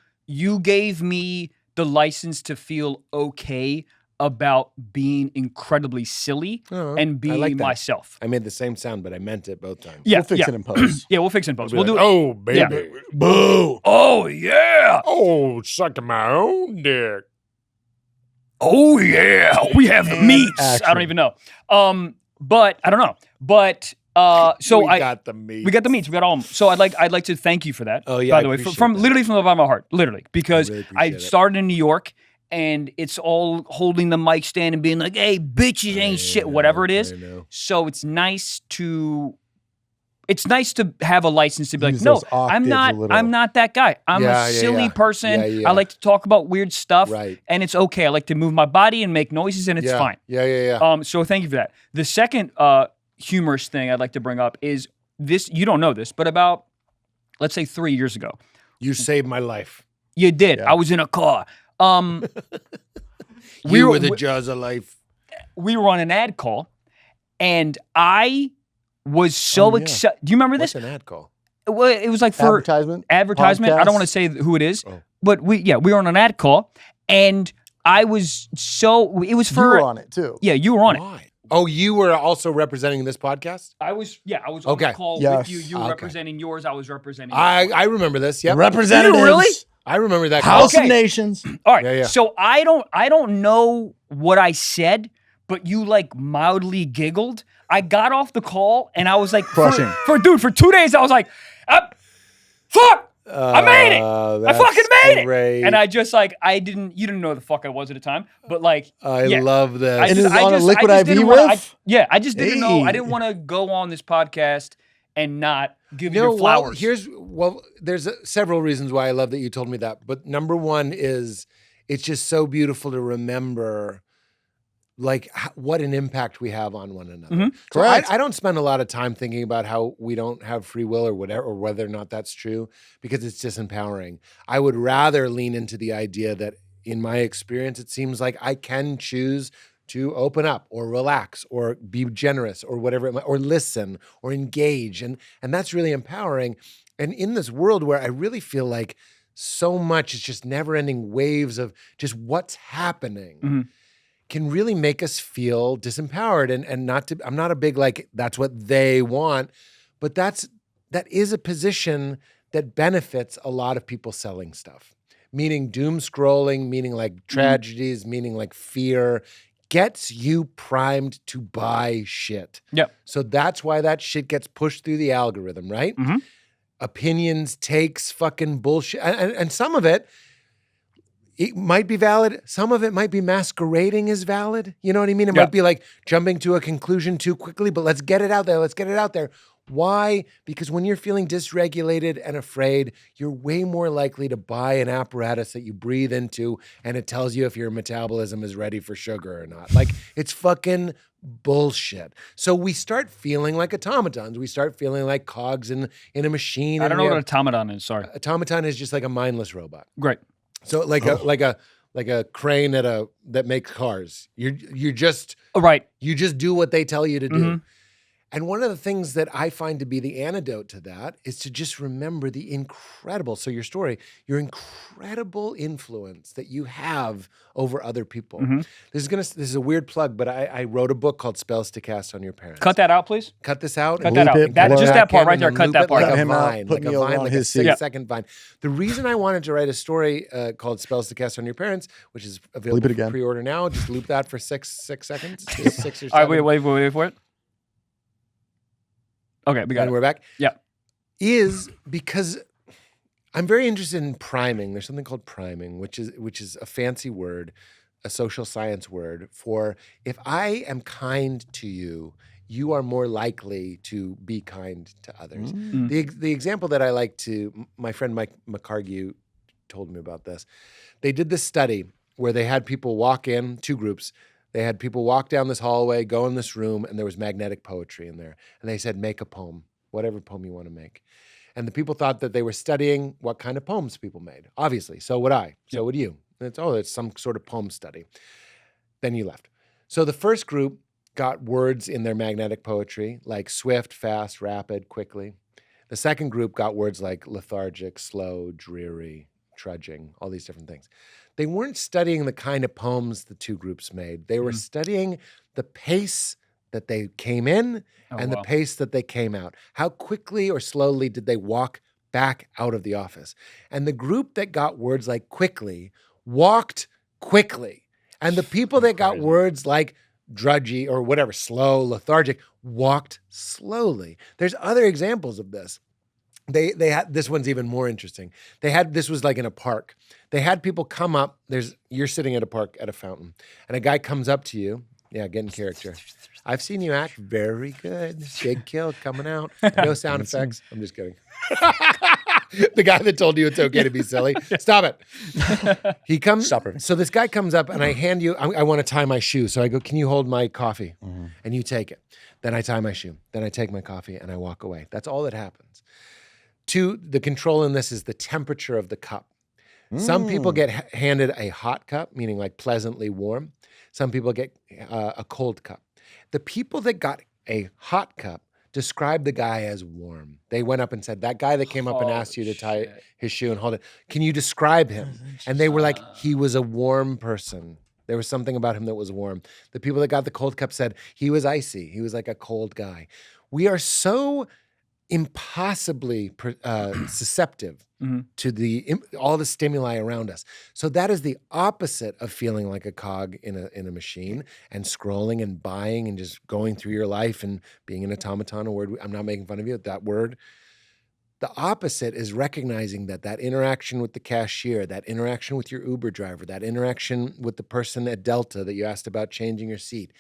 gave me the license to feel okay about being incredibly silly Oh, and I being like that. myself. I made the same sound, but I meant it both times. Yeah, We'll fix yeah. it in post. Yeah, we'll fix it in post. Be We'll like, do it. oh, baby. Boo. Oh yeah. Oh, sucking my own dick. Oh yeah. We have the And meats. I action. don't even know. But I don't know. But so we I got the meat. We got the meats. We got all of them. So I'd like to thank you for that. Oh, yeah, by I the way, appreciate from that. literally from the bottom of my heart, literally, because really I appreciate it. started in New York, and it's all holding the mic stand and being like, "Hey, bitches ain't shit," whatever it is. I know. So it's nice to have a license to be like, Use no, those octaves I'm a little. not that guy. I'm Yeah, a yeah, silly yeah. person. Yeah, yeah. I like to talk about weird stuff, Right. and it's okay. I like to move my body and make noises, and it's Yeah. fine. Yeah. So thank you for that. The second humorous thing I'd like to bring up is this. You don't know this, but about, let's say 3 years ago, You saved my life. you did. Yeah. I was in a car. You were the jaws of life. We were on an ad call, and I was so Oh, yeah. excited. Do you remember this? What's an ad call? Well, it was like for Advertisement. advertisement. I don't want to Podcasts? say who it is, Oh. but we were on an ad call, and I was so, it was You for, were on it too. yeah, you were on it. Why? Oh, you were also representing this podcast? I was on Okay. the call Yes. with you. You were Okay. representing yours. I was representing I remember this. Yep. Representatives. You really? I remember that. House Okay. of Nations. All right. Yeah. So I don't know what I said, but you like mildly giggled. I got off the call and I was like, Crushing. for 2 days, I was like, fuck, I made it. I fucking made great. it. And I just like, you didn't know who the fuck I was at the time, but like, I yeah. love this. And it's on a liquid I IV didn't wanna- riff? I just didn't know. I Hey. didn't want to go on this podcast and not give you No, your flowers. There's several reasons why I love that you told me that. But number one is it's just so beautiful to remember like what an impact we have on one another. Mhm. So Correct. I don't spend a lot of time thinking about how we don't have free will or whatever, or whether or not that's true, because it's disempowering. I would rather lean into the idea that in my experience, it seems like I can choose to open up or relax or be generous or whatever it might, or listen or engage. And that's really empowering. And in this world where I really feel like so much is just never ending waves of just what's happening Mhm. can really make us feel disempowered and not to, I'm not a big, like, that's what they want, but that is a position that benefits a lot of people selling stuff, meaning doom scrolling, meaning like tragedies, meaning like fear, gets you primed to buy shit. Yep. So that's why that shit gets pushed through the algorithm, right? Mhm. Opinions, takes, fucking bullshit. And some of it might be valid. Some of it might be masquerading as valid. You know what I mean? It Yeah. might be like jumping to a conclusion too quickly, but let's get it out there. Let's get it out there. Why? Because when you're feeling dysregulated and afraid, you're way more likely to buy an apparatus that you breathe into and it tells you if your metabolism is ready for sugar or not. Like, it's fucking bullshit. So we start feeling like automatons. We start feeling like cogs in a machine. I don't and know we what have- an automaton is. Sorry. automaton is just like a mindless robot. Great. So like a crane that makes cars. You just Right. do what they tell you to do. Mhm. And one of the things that I find to be the antidote to that is to just remember the incredible influence that you have over other people. Mhm. This is a weird plug, but I wrote a book called Spells to Cast on Your Parents. Cut that out, please. Cut this out. Cut that out. Loop it, That, blur just it. that part right there. And Cut loop that it part like out. a him out, vine, put like me a over vine, on like his a seat. 6-second vine. The reason I wanted to write a story called Spells to Cast on Your Parents, which is available Bleep it for again. pre-order now, just loop that for six seconds, just 6 or 7. All right, wait for it. Okay, we got And it. we're back. Yeah. Is because I'm very interested in priming. There's something called priming, which is a fancy word, a social science word for if I am kind to you, you are more likely to be kind to others. The example that I like to, my friend Mike McCargy told me about this. They did this study where they had people walk in, 2 groups. They had people walk down this hallway, go in this room, and there was magnetic poetry in there. And they said, make a poem, whatever poem you want to make. And the people thought that they were studying what kind of poems people made. Obviously, so would I. So would you. And it's some sort of poem study. Then you left. So the first group got words in their magnetic poetry, like swift, fast, rapid, quickly. The second group got words like lethargic, slow, dreary, trudging, all these different things. They weren't studying the kind of poems the 2 groups made. They were studying the pace that they came in and the pace that they came out. How quickly or slowly did they walk back out of the office? And the group that got words like quickly walked quickly. And the people that got words like drudgy or whatever, slow, lethargic, walked slowly. There's other examples of this. They had, this one's even more interesting. This was like in a park. They had people come up, you're sitting at a park at a fountain, and a guy comes up to you. Yeah, get in character. I've seen you act very good. Big kill coming out. No sound effects. I'm just kidding. The guy that told you it's okay to be silly. Stop it. He comes. Stop it. So this guy comes up and I hand you, I want to tie my shoe. So I go, can you hold my coffee? And you take it. Then I tie my shoe. Then I take my coffee and I walk away. That's all that happens. 2, the control in this is the temperature of the cup. Some people get handed a hot cup, meaning like pleasantly warm. Some people get a cold cup. The people that got a hot cup describe the guy as warm. They went up and said, that guy that came up and asked you to tie his shoe and hold it, can you describe him? And they were like, he was a warm person. There was something about him that was warm. The people that got the cold cup said he was icy. He was like a cold guy. We are so impossibly susceptible to all the stimuli around us. So that is the opposite of feeling like a cog in a machine and scrolling and buying and just going through your life and being an automaton, a word. I'm not making fun of you, that word. The opposite is recognizing that interaction with the cashier, that interaction with your Uber driver, that interaction with the person at Delta that you asked about changing your seat.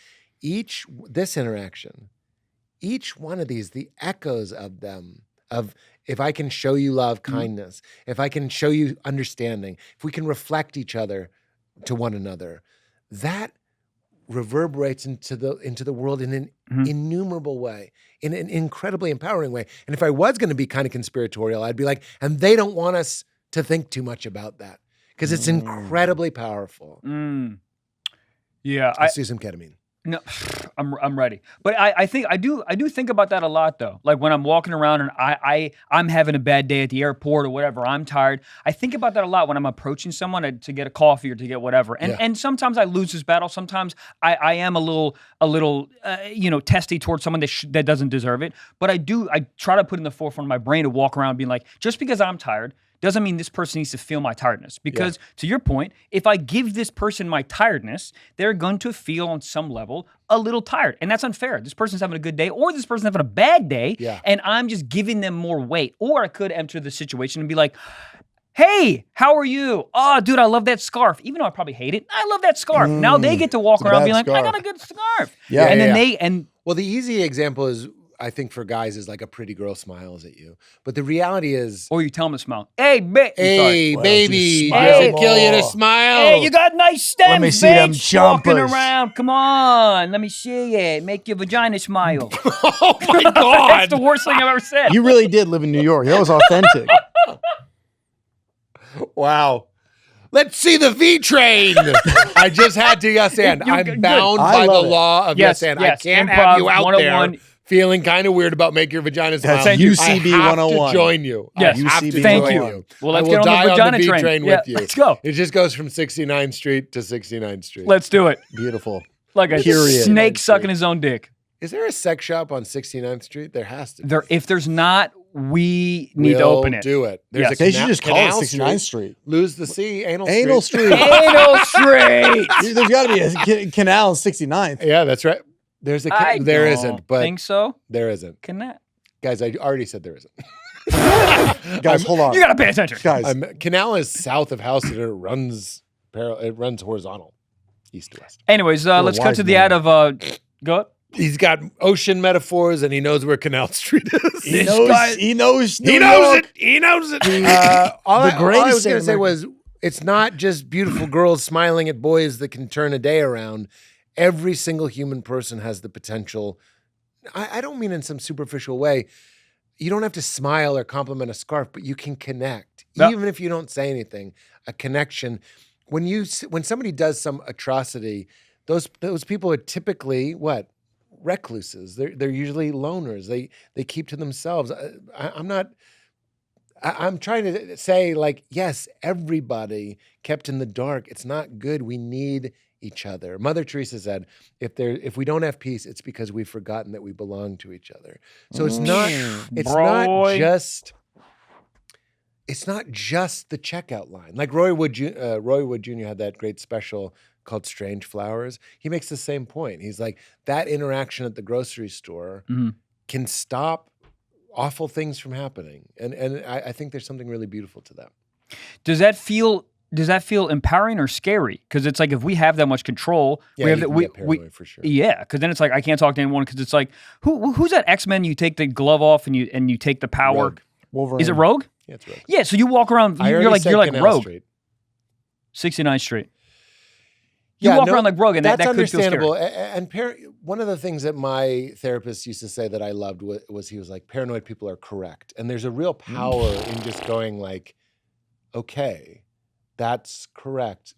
This interaction, each one of these, the echoes of them, of if I can show you love, kindness, if I can show you understanding, if we can reflect each other to one another, that reverberates into the world in an innumerable way, in an incredibly empowering way. And if I was going to be kind of conspiratorial, I'd be like, and they don't want us to think too much about that because it's incredibly powerful. Yeah, Let's do some ketamine. No, I'm ready. But I think I do think about that a lot though. Like when I'm walking around and I'm having a bad day at the airport or whatever, I'm tired. I think about that a lot when I'm approaching someone to get a coffee or to get whatever. And sometimes I lose this battle. Sometimes I am a little testy towards someone that doesn't deserve it. But I try to put in the forefront of my brain to walk around being like, just because I'm tired doesn't mean this person needs to feel my tiredness. Because to your point, if I give this person my tiredness, they're going to feel on some level a little tired. And that's unfair. This person's having a good day or this person's having a bad day and I'm just giving them more weight. Or I could enter the situation and be like, hey, how are you? Oh, dude, I love that scarf. Even though I probably hate it, I love that scarf. Now they get to walk around being like, I got a good scarf. Yeah. And then Well, the easy example is, I think for guys, is like a pretty girl smiles at you. But the reality is... Or you tell them to smile. Hey, baby, does it kill you to smile? Hey, you got nice stems, Let me see them walking jumpers. around. Come on, let me see it. Make your vagina smile. Oh my God. That's the worst thing I've ever said. You really did live in New York. That was authentic. Wow. Let's see the V train. I just had to yes and. I'm bound by the law of yes and. I can't have you out there feeling kind of weird about make your vagina smile. That's UCB I have 101. to join you. Yes. I have to Thank join you. Well, let's I get will on the die vagina the V train. with you. Let's go. It just goes from 69th Street to 69th Street. Let's do it. Beautiful. Like a Period. snake sucking his own dick. Is there a sex shop on 69th Street? There has to be. If there's not, we need to open it. Do it. There's a They should just call it Canal 69th Street. Lose the C, Anal Street. Anal Street. Dude, there's got to be a canal in 69th. Yeah, that's right. There's a I there don't isn't, but think so. there isn't. Connect. Guys, I already said there isn't. Guys, hold on. You gotta pay attention. Guys, Canal is south of House and it runs horizontal, east to west. Anyways, let's cut wise to the man. ad of go. He's got ocean metaphors and he knows where Canal Street is. he knows New He knows York. it. He knows it. The All I was greatest going to thing say in was, it's not just beautiful girls smiling at boys that can turn a day around. Every single human person has the potential. I don't mean in some superficial way. You don't have to smile or compliment a scarf, but you can connect. Yep. Even if you don't say anything, a connection. When somebody does some atrocity, those people are typically what? Recluses. They're usually loners. They keep to themselves. I'm trying to say, like, yes, everybody kept in the dark. It's not good. We need each other. Mother Teresa said, if we don't have peace, it's because we've forgotten that we belong to each other. So it's not just the checkout line. Like Roy Wood Jr. had that great special called Strange Flowers. He makes the same point. He's like, that interaction at the grocery store can stop awful things from happening. And I think there's something really beautiful to that. Does that feel empowering or scary? Because it's like if we have that much control, Yeah, we have you can get paranoid for sure. Yeah, because then it's like I can't talk to anyone because it's like who's that X-Men? You take the glove off and you take the power. Rogue. Wolverine. Is it Rogue? Yeah, it's Rogue. Yeah, so you walk around. You're like Canal Rogue. Street. 69th Street. You walk around like Rogue, and that could feel scary. understandable. And one of the things that my therapist used to say that I loved was he was like, paranoid people are correct. And there's a real power in just going like, okay, that's correct.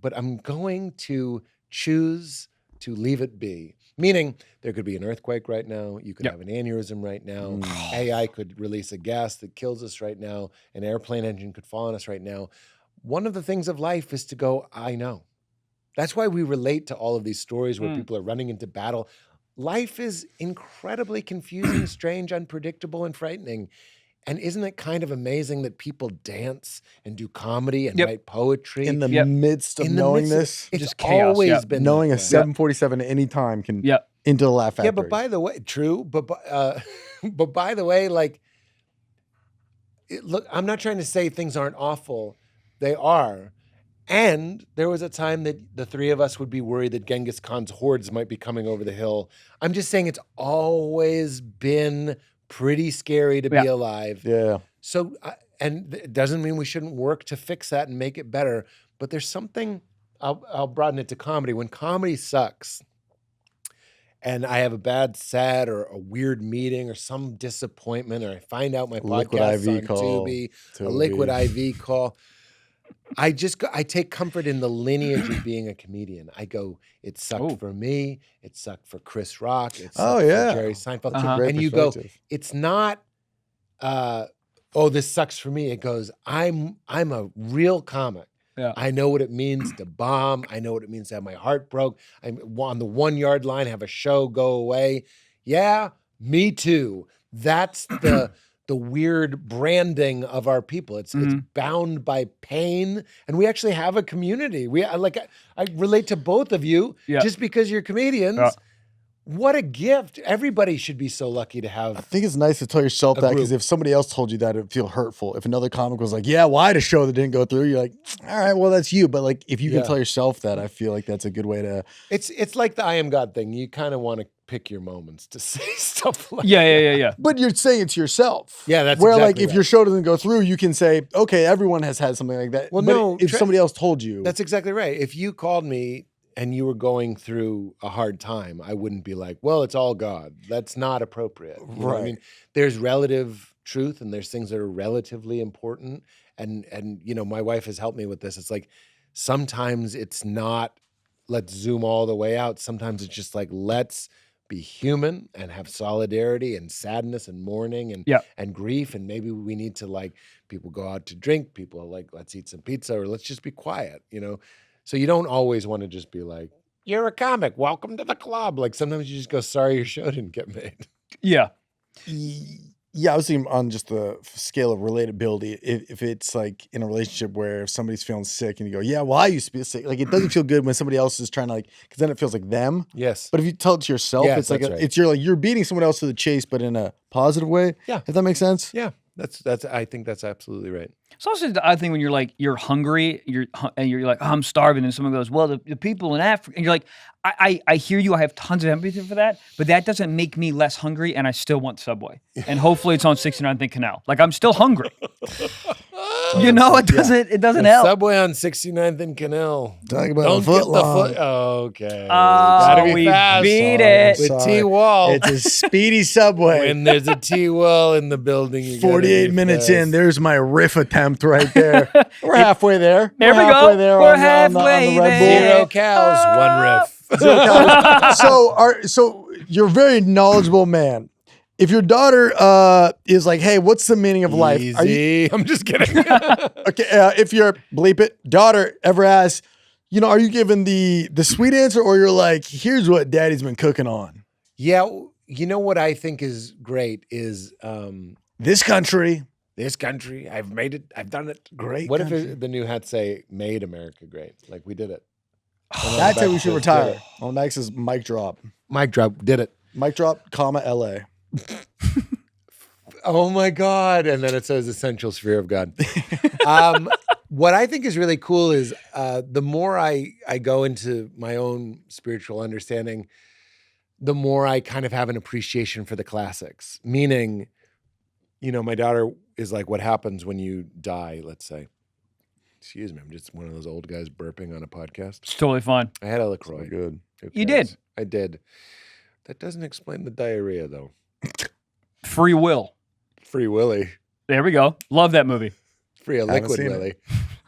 But I'm going to choose to leave it be. Meaning, there could be an earthquake right now. You could Yep. have an aneurysm right now. AI could release a gas that kills us right now. An airplane engine could fall on us right now. One of the things of life is to go, I know. That's why we relate to all of these stories where people are running into battle. Life is incredibly confusing, strange, unpredictable, and frightening. And isn't it kind of amazing that people dance and do comedy and write poetry? In the midst of knowing this, It's just chaos, always been knowing that a way. 747 at any time can into the Laugh Factory. Yeah, but by the way, true. But by the way, like, look, I'm not trying to say things aren't awful. They are. And there was a time that the three of us would be worried that Genghis Khan's hordes might be coming over the hill. I'm just saying it's always been pretty scary to be alive. Yeah. So, and it doesn't mean we shouldn't work to fix that and make it better. But there's something, I'll broaden it to comedy. When comedy sucks, and I have a bad set or a weird meeting or some disappointment, or I find out my podcast's on Tubi, a liquid IV call, I take comfort in the lineage of being a comedian. I go, it sucked for me. It sucked for Chris Rock. It sucked for Jerry Seinfeld. And you go, it's not, this sucks for me. It goes, I'm a real comic. Yeah. I know what it means to bomb. I know what it means to have my heart broke. I'm on the 1 yard line, have a show go away. Yeah, me too. That's the weird branding of our people. It's bound by pain, and we actually have a community. I relate to both of you just because you're comedians. What a gift. Everybody should be so lucky to have. I think it's nice to tell yourself that, because if somebody else told you that, it'd feel hurtful. If another comic was like, yeah, well, I had a show that didn't go through, you're like, all right, well, that's you. But like, if you can tell yourself that, I feel like that's a good way to. It's like the I am God thing. You kind of want to pick your moments to say stuff like Yeah. But you're saying it to yourself. Yeah, that's where exactly like if your show doesn't go through, you can say, okay, everyone has had something like that. Well, but no, if somebody else told you. That's exactly right. If you called me and you were going through a hard time, I wouldn't be like, well, it's all God. That's not appropriate. You know what I mean, there's relative truth and there's things that are relatively important. And you know, my wife has helped me with this. It's like, sometimes it's not, let's zoom all the way out. Sometimes it's just like, let's be human and have solidarity and sadness and mourning and grief. And maybe we need to, like, people go out to drink, people are like, let's eat some pizza, or let's just be quiet, you know? So you don't always want to just be like, you're a comic, welcome to the club. Like, sometimes you just go, sorry, your show didn't get made. Yeah, I was thinking on just the scale of relatability. If it's like in a relationship where if somebody's feeling sick and you go, yeah, well, I used to be sick. Like, it doesn't feel good when somebody else is trying to, like, because then it feels like them. Yes. But if you tell it to yourself, it's like you're beating someone else to the chase, but in a positive way. Yeah. If that makes sense. Yeah. That's. I think that's absolutely right. It's also the odd thing when you're like, you're hungry, and you're like, oh, I'm starving, and someone goes, well, the people in Africa, and you're like, I hear you, I have tons of empathy for that, but that doesn't make me less hungry, and I still want Subway. And hopefully it's on 69th and Canal. Like, I'm still hungry. You know, it doesn't help. Subway on 69th and Canal. Talk about a foot long. Okay. Gotta be fast. Beat it. With T-Wall. It's a speedy Subway. When there's a T-Wall in the building, you 48 minutes in, there's my riff attempt right there. We're halfway there. There we go. We're halfway there. 0 cows, one riff. So you're a very knowledgeable man. If your daughter is like, hey, what's the meaning of life? I'm just kidding. Okay, if your bleep it daughter ever asks, you know, are you giving the sweet answer, or you're like, here's what daddy's been cooking on? Yeah, you know what I think is great is this country, I've made it, I've done it. Great. What if the new hats say "Made America Great"? Like, we did it. That's how we should retire. On next is mic drop. Mic drop. Did it. Mic drop, comma, LA. Oh my God. And then it says essential sphere of God. What I think is really cool is the more I go into my own spiritual understanding, the more I kind of have an appreciation for the classics. Meaning, you know, my daughter is like, what happens when you die, let's say. Excuse me, I'm just one of those old guys burping on a podcast. It's totally fine. I had a LaCroix. So good. You did. I did. That doesn't explain the diarrhea, though. Free Will. Free Willy. There we go. Love that movie. Free a liquid Willy.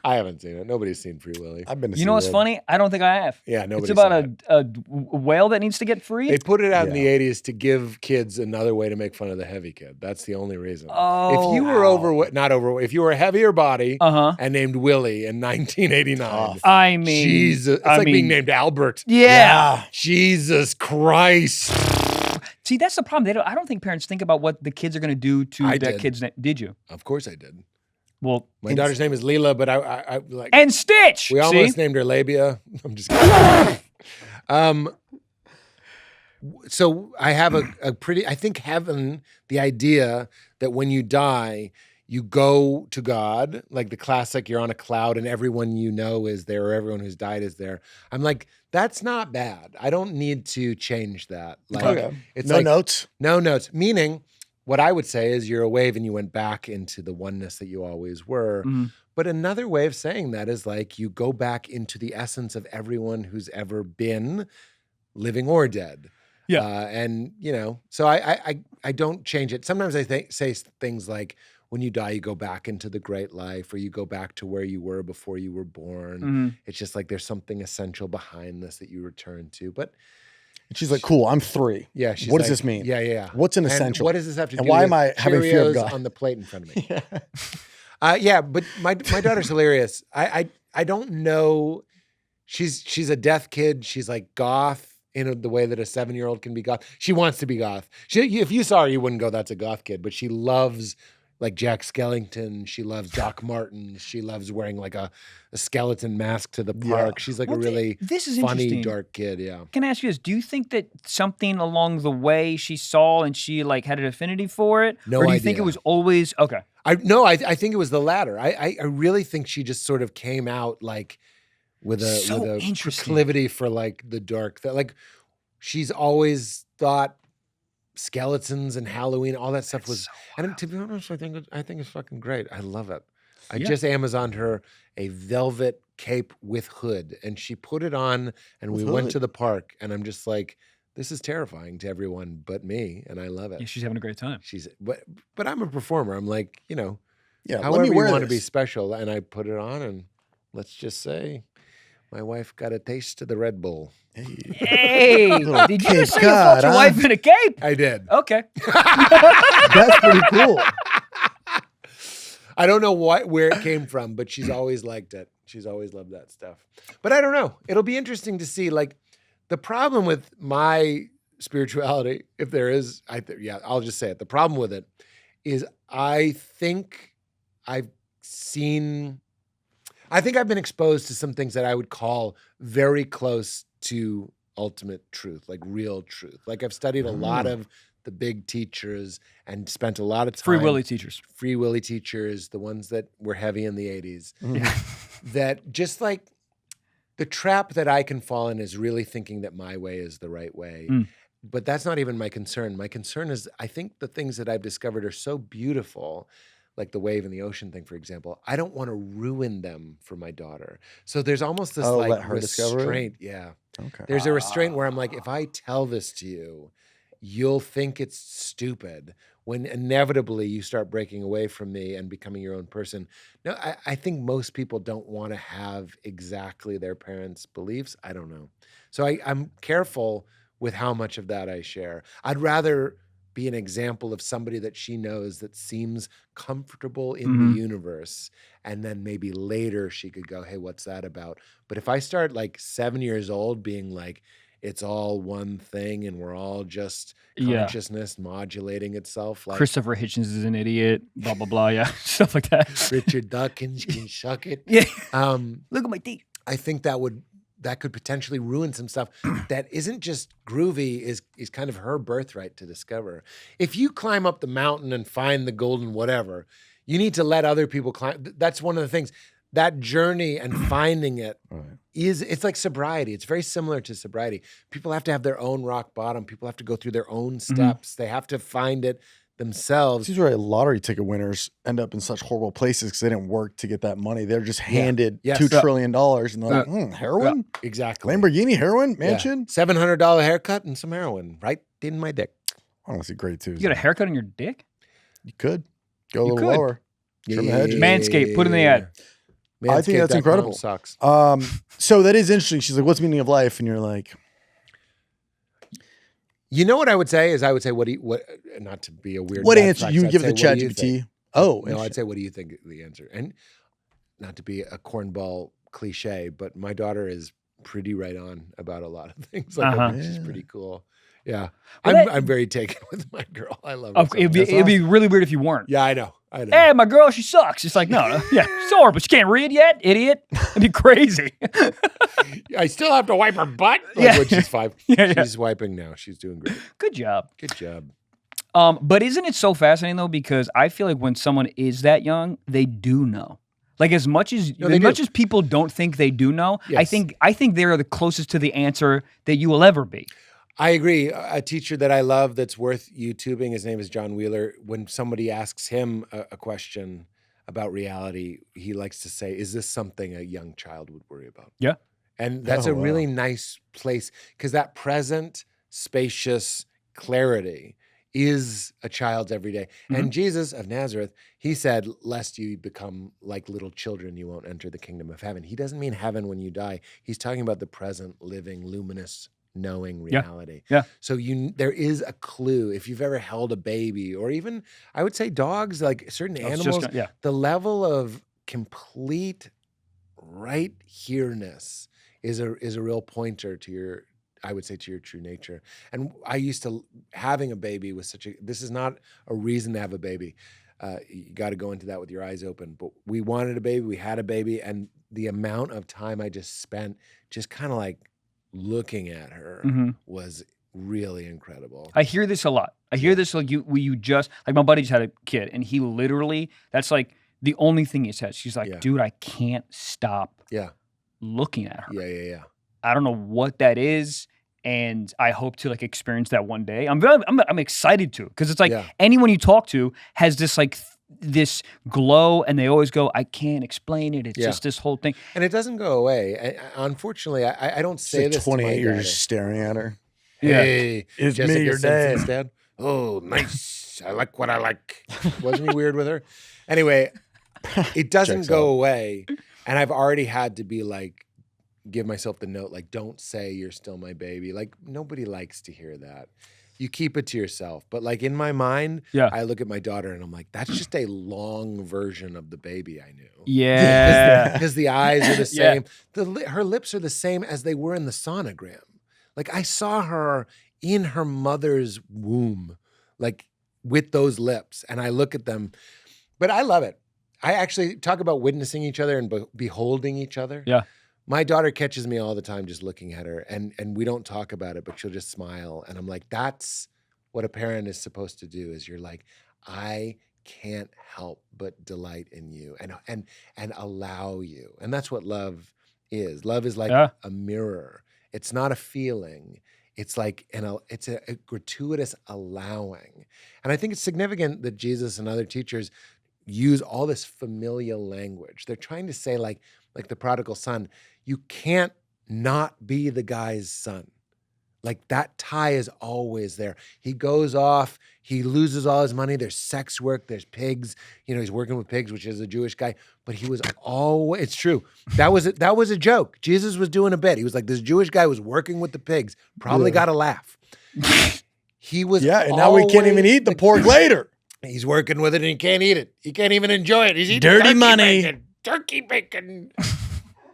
I haven't seen it. Nobody's seen Free Willy. I've been to You know what's SeaWorld. funny? I don't think I have. Yeah, nobody. It's about a whale that needs to get free. They put it out in Yeah. the 80s to give kids another way to make fun of the heavy kid. That's the only reason. Oh, if you were not overweight, if you were a heavier body Uh-huh. and named Willie in 1989, I mean, Jesus, it's like being named Albert. Yeah. Jesus Christ. See, that's the problem. I don't think parents think about what the kids are going to do to I that did. kid's name. Did you? Of course I did. Well, My daughter's name is Leela, but I like. and Stitch. We See? almost named her Labia. I'm just kidding. So I have a pretty, I think heaven, the idea that when you die, you go to God, like the classic, you're on a cloud and everyone you know is there, or everyone who's died is there. I'm like, that's not bad. I don't need to change that. Like, Okay. it's No like, notes. no notes. Meaning, what I would say is you're a wave and you went back into the oneness that you always were. Mhm. But another way of saying that is like you go back into the essence of everyone who's ever been, living or dead. Yeah. And you know, so I don't change it. Sometimes I say things like, when you die, you go back into the great life, or you go back to where you were before you were born. Mhm. It's just like there's something essential behind this that you return to. But She's like, cool, I'm 3. yeah, she's What does like, this mean? Yeah. What's an And essential? what does this have to And do why with am I having fear of Cheerios God? on the plate in front of me? Yeah, but my daughter's hilarious. I don't know. She's a death kid. She's like goth in the way that a 7-year-old can be goth. She wants to be goth. If you saw her, you wouldn't go, that's a goth kid. But she loves like Jack Skellington. She loves Doc Martens. She loves wearing like a skeleton mask to the park. She's like Well, a really this is funny, interesting. dark kid. Yeah. Can I ask you this? Do you think that something along the way she saw and she like had an affinity for it? No Or do you think it idea. was always okay? I think it was the latter. I really think she just sort of came out like with a interesting. proclivity for like the dark. That like she's always thought skeletons and Halloween, all that stuff was. And to be honest, I think it's fucking great. I love it. I just Amazoned her a velvet cape with hood, and she put it on, and we went to the park, and I'm just like, this is terrifying to everyone but me, and I love it. Yeah, she's having a great time. But I'm a performer. I'm like, Yeah, let however me you wear want to be this. special, and I put it on, and let's just say, my wife got a taste of the Red Bull. Hey, Little did you Cape just say you Cod, fought your huh? wife in a cape? I did. Okay. That's pretty cool. I don't know where it came from, but she's always liked it. She's always loved that stuff. But I don't know. It'll be interesting to see. Like the problem with my spirituality, if there is, I'll just say it. The problem with it is I think I've been exposed to some things that I would call very close to ultimate truth, like real truth. Like I've studied a lot of the big teachers and spent a lot of time. Free Willy teachers. Free Willy teachers, the ones that were heavy in the 80s. That just like the trap that I can fall in is really thinking that my way is the right way. But that's not even my concern. My concern is I think the things that I've discovered are so beautiful, like the wave in the ocean thing, for example. I don't want to ruin them for my daughter. So there's almost this let like her discover it? restraint. Yeah. Okay. There's a restraint where I'm like, if I tell this to you, you'll think it's stupid when inevitably you start breaking away from me and becoming your own person. No, I think most people don't want to have exactly their parents' beliefs. I don't know. So I'm careful with how much of that I share. I'd rather be an example of somebody that she knows that seems comfortable in the universe. And then maybe later she could go, hey, what's that about? But if I start like 7 years old being like, it's all one thing and we're all just consciousness modulating itself. Like Christopher Hitchens is an idiot, blah, blah, blah. Yeah, stuff like that. Richard Dawkins can suck it. Yeah. Um, Look at my teeth. I think that could potentially ruin some stuff that isn't just groovy, is kind of her birthright to discover. If you climb up the mountain and find the golden whatever, you need to let other people climb. That's one of the things. That journey and finding it it's like sobriety. It's very similar to sobriety. People have to have their own rock bottom. People have to go through their own steps. They have to find it themselves. These are lottery ticket winners end up in such horrible places because they didn't work to get that money. They're just handed $2 trillion and they're like, heroin? Exactly. Lamborghini heroin? Mansion? $700 haircut and some heroin right in my dick. Honestly, great too. You got a haircut on your dick? You could. Go a You little could. lower. Trim the hedges. Manscaped, put in the ad. I think that's incredible. Sucks. So that is interesting. She's like, what's the meaning of life? And you're like, you know what I would say is what not to be a weird. What bad answer flex, you would I'd give say, the what chat do you GPT? think? Oh, No, I'd say, what do you think the answer? And not to be a cornball cliche, but my daughter is pretty right on about a lot of things. Like I think she's pretty cool. Yeah. Well, I'm very taken with my girl. I love her. So It'd be really weird if you weren't. Yeah, I know. Hey, my girl, she sucks. It's like, no, yeah, sure, but she can't read yet, idiot. It'd be crazy. I still have to wipe her butt. When she's 5. She's wiping now. She's doing great. Good job. Good job. But isn't it so fascinating though? Because I feel like when someone is that young, they do know. Like as much as people don't think they do know, yes. I think they are the closest to the answer that you will ever be. I agree. A teacher that I love that's worth YouTubing, his name is John Wheeler. When somebody asks him a question about reality, he likes to say, is this something a young child would worry about? Yeah. And that's a really nice place because that present, spacious clarity is a child's everyday. Mm-hmm. And Jesus of Nazareth, he said, lest you become like little children, you won't enter the kingdom of heaven. He doesn't mean heaven when you die. He's talking about the present, living, luminous, knowing reality. Yeah. So there is a clue. If you've ever held a baby, or even I would say dogs, like certain animals, the level of complete right here-ness is a real pointer to your, I would say, to your true nature. And I used to, having a baby was this is not a reason to have a baby. You got to go into that with your eyes open. But we wanted a baby, we had a baby, and the amount of time I just spent just kind of like looking at her was really incredible. I hear this a lot. I hear this like you just, like my buddy just had a kid and he literally, that's like the only thing he says. She's like, dude, I can't stop looking at her. Yeah. I don't know what that is. And I hope to like experience that one day. I'm excited to, because it's like anyone you talk to has this like this glow, and they always go, I can't explain it. It's just this whole thing, and it doesn't go away. Unfortunately, I don't say this. 28 years staring at her. Hey, it's Jessica me, your dad. Dad. Oh, nice. I like what I like. Wasn't he weird with her? Anyway, it doesn't go away, and I've already had to be like, give myself the note, like, don't say you're still my baby. Like, nobody likes to hear that. You keep it to yourself. But like in my mind, I look at my daughter and I'm like, that's just a long version of the baby I knew. Yeah. Because the eyes are the same. Her lips are the same as they were in the sonogram. Like I saw her in her mother's womb, like with those lips. And I look at them, but I love it. I actually talk about witnessing each other and beholding each other. Yeah. My daughter catches me all the time just looking at her, and we don't talk about it, but she'll just smile. And I'm like, that's what a parent is supposed to do, is you're like, I can't help but delight in you and allow you. And that's what love is. Love is like a mirror. It's not a feeling. It's like, it's a gratuitous allowing. And I think it's significant that Jesus and other teachers use all this familial language. They're trying to say like the prodigal son, you can't not be the guy's son. Like that tie is always there. He goes off, he loses all his money. There's sex work, there's pigs. You know, he's working with pigs, which is a Jewish guy, but he was always, it's true. That was a joke. Jesus was doing a bit. He was like, this Jewish guy was working with the pigs, probably got a laugh. He was and now we can't even eat the pork later. He's working with it and he can't eat it. He can't even enjoy it. He's eating dirty money. Turkey bacon.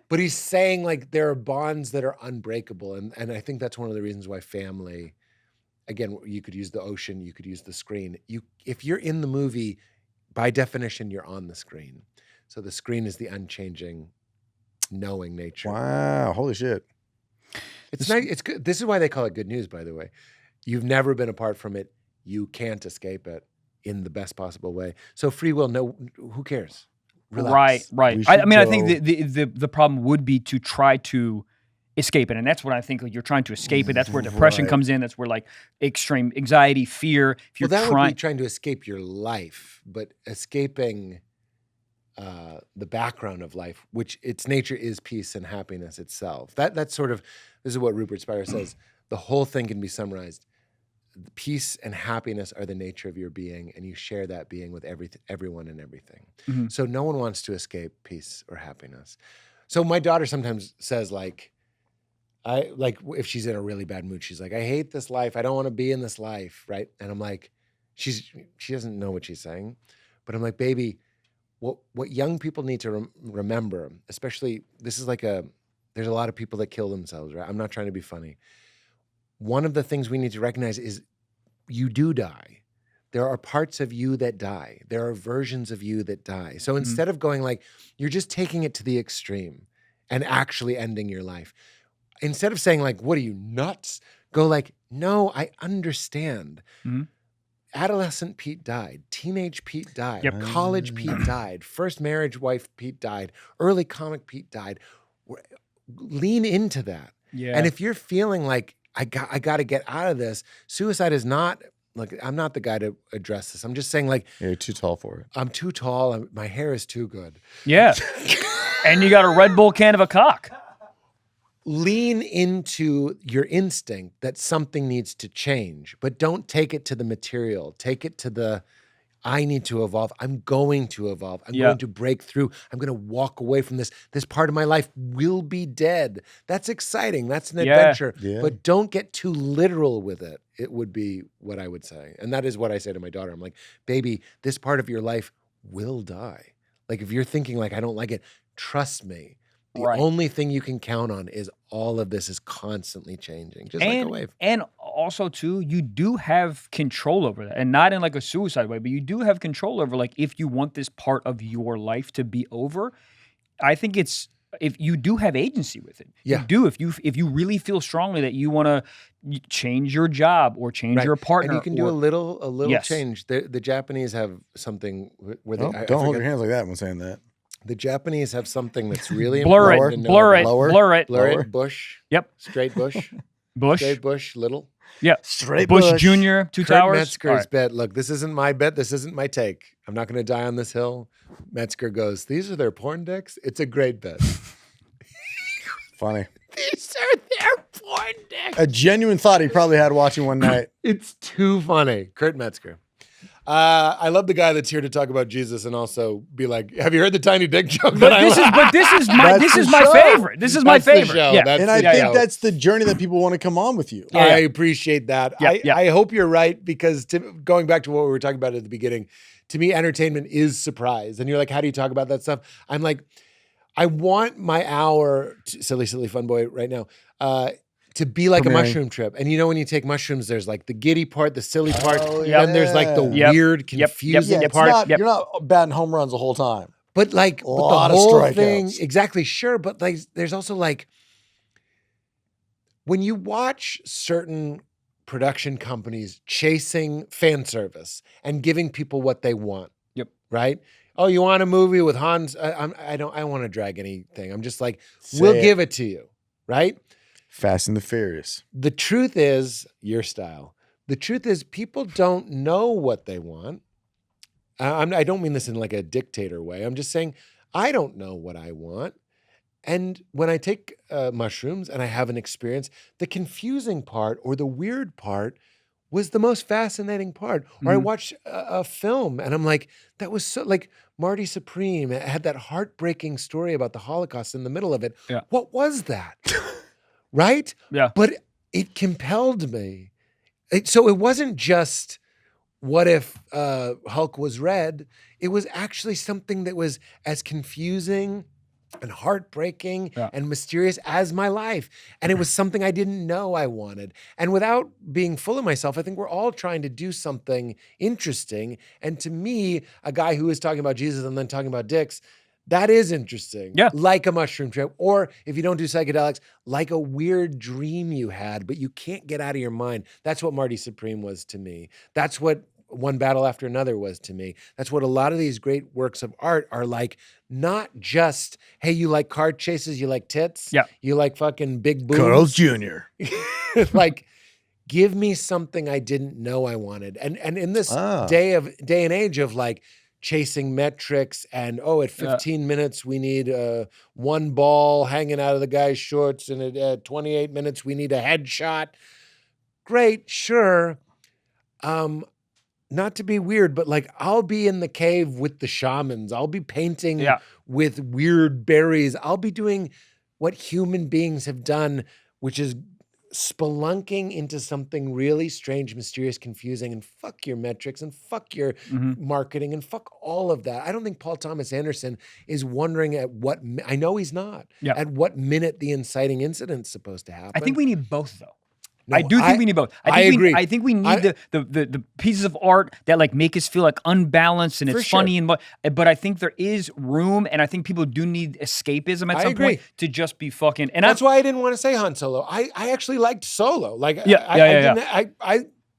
But he's saying like there are bonds that are unbreakable. And I think that's one of the reasons why family, again, you could use the ocean, you could use the screen. If you're in the movie, by definition, you're on the screen. So the screen is the unchanging, knowing nature. Wow, holy shit. It's nice. It's good. This is why they call it good news, by the way. You've never been apart from it. You can't escape it in the best possible way. So free will, no, who cares? Relax. Right. I mean, I think the problem would be to try to escape it. And that's what I think, like, you're trying to escape it. That's where depression comes in. That's where like extreme anxiety, fear. If you're that would be trying to escape your life, but escaping the background of life, which its nature is peace and happiness itself. That's sort of, this is what Rupert Spira says, the whole thing can be summarized. peace and happiness are the nature of your being, and you share that being with everyone and everything. Mm-hmm. So no one wants to escape peace or happiness. So my daughter sometimes says like, if she's in a really bad mood, she's like, I hate this life. I don't want to be in this life, right? And I'm like, she doesn't know what she's saying, but I'm like, baby, what young people need to remember, especially this is like there's a lot of people that kill themselves, right? I'm not trying to be funny. One of the things we need to recognize is you do die. There are parts of you that die. There are versions of you that die. So instead of going like, you're just taking it to the extreme and actually ending your life, instead of saying like, what are you, nuts? Go like, no, I understand. Mm-hmm. Adolescent Pete died. Teenage Pete died. Yep. College Pete died. First marriage wife Pete died. Early comic Pete died. Lean into that. Yeah. And if you're feeling like, I got to get out of this, suicide is not, like, I'm not the guy to address this. I'm just saying like, You're too tall for it. I'm too tall. My hair is too good. Yeah. And you got a Red Bull can of a cock. Lean into your instinct that something needs to change, but don't take it to the material. Take it to the, I need to evolve. I'm going to evolve. I'm going to break through. I'm going to walk away from this. This part of my life will be dead. That's exciting. That's an adventure. Yeah. But don't get too literal with it. It would be what I would say. And that is what I say to my daughter. I'm like, baby, this part of your life will die. Like if you're thinking like, I don't like it, trust me. The only thing you can count on is all of this is constantly changing, just like a wave. And also, too, you do have control over that. And not in like a suicide way, but you do have control over like if you want this part of your life to be over, I think it's, if you do have agency with it. Yeah. You do. If you really feel strongly that you want to change your job or change your partner. And you can do a little Yes. change. The Japanese have something where they, I Don't hold forget- your hands like that when saying that. The Japanese have something that's really blur important it, to know blur it, about. blur it. Blur Lower. it, bush. Yep. Straight bush. Bush. Straight bush, little. Yeah. Straight Bush bush. Jr., Two Kurt Towers. Metzger's All right. bet. Look, this isn't my bet. This isn't my take. I'm not going to die on this hill. Metzger goes, these are their porn dicks? It's a great bet. Funny. These are their porn dicks. A genuine thought he probably had watching one night. It's too funny. Kurt Metzger. I love the guy that's here to talk about Jesus and also be like, have you heard the tiny dick joke that I love? But this is That's the my show. favorite. This is my That's the favorite. show. Yeah. That's And I the think show. that's the journey that people want to come on with you. Yeah. I appreciate that. Yeah. I hope you're right because going back to what we were talking about at the beginning, to me, entertainment is surprise. And you're like, how do you talk about that stuff? I'm like, I want my hour, silly fun boy right now, to be like a mushroom trip. And you know when you take mushrooms, there's like the giddy part, the silly part, yeah. then there's like the Yep. weird, Yep. confusing Yeah, it's part. not, Yep. you're not batting home runs the whole time. But like A lot the of whole strikeouts. thing, exactly, sure. But like, there's also like, when you watch certain production companies chasing fan service and giving people what they want, right? Oh, you want a movie with Hans? I don't want to drag anything. I'm just like, we'll give it to you, right? Fast and the Furious. The truth is, your style. The truth is, people don't know what they want. I don't mean this in like a dictator way. I'm just saying, I don't know what I want. And when I take mushrooms and I have an experience, the confusing part or the weird part was the most fascinating part. Or I watched a film and I'm like, that was so, like Marty Supreme had that heartbreaking story about the Holocaust in the middle of it. Yeah. What was that? Right? Yeah. But it compelled me. So it wasn't just, what if Hulk was red? It was actually something that was as confusing and heartbreaking and mysterious as my life. And it was something I didn't know I wanted. And without being full of myself, I think we're all trying to do something interesting. And to me, a guy who is talking about Jesus and then talking about dicks, that is interesting. Yeah. Like a mushroom trip. Or if you don't do psychedelics, like a weird dream you had, but you can't get out of your mind. That's what Marty Supreme was to me. That's what One Battle After Another was to me. That's what a lot of these great works of art are like. Not just, hey, you like car chases, you like tits, you like fucking big boobs. Carl's Jr. Like, give me something I didn't know I wanted. And in this day and age of like chasing metrics and at 15 minutes we need one ball hanging out of the guy's shorts, and at 28 minutes we need a headshot. Great, sure. Not to be weird, but like I'll be in the cave with the shamans. I'll be painting with weird berries. I'll be doing what human beings have done, which is spelunking into something really strange, mysterious, confusing, and fuck your metrics and fuck your marketing and fuck all of that. I don't think Paul Thomas Anderson is wondering at what, I know he's not, at what minute the inciting incident's supposed to happen. I think we need both, though. No, I do think we need both. I agree. I think we need the pieces of art that like make us feel like unbalanced and it's funny and but I think there is room, and I think people do need escapism at some point to just be fucking. And that's why I didn't want to say Han Solo. I actually liked Solo. Like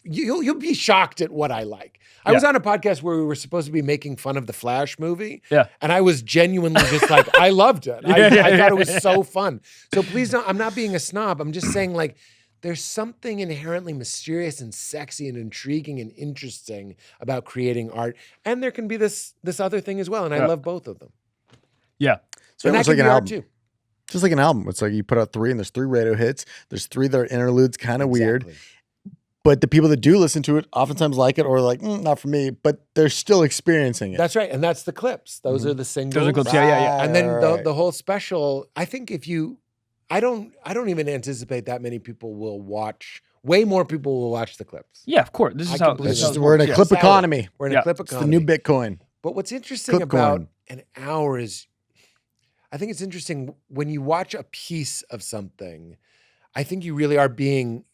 you'll be shocked at what I like. I was on a podcast where we were supposed to be making fun of the Flash movie. Yeah. And I was genuinely just like, I loved it. I thought it was so fun. So please don't, I'm not being a snob. I'm just saying like, there's something inherently mysterious and sexy and intriguing and interesting about creating art. And there can be this other thing as well. And I love both of them. Yeah. So it's like an album. Too. Just like an album. It's like you put out 3 and there's 3 radio hits. There's 3 that are interludes, kind of weird. But the people that do listen to it oftentimes like it or like, not for me, but they're still experiencing it. That's right. And that's the clips. Those are the singles. Those are clips. Yeah. And then the whole special, I think if you, I don't even anticipate that many people will watch. Way more people will watch the clips. Yeah, of course. This is how we're in a clip economy. We're in a clip economy. It's the new Bitcoin. But what's interesting about an hour is, I think it's interesting when you watch a piece of something. I think you really are being.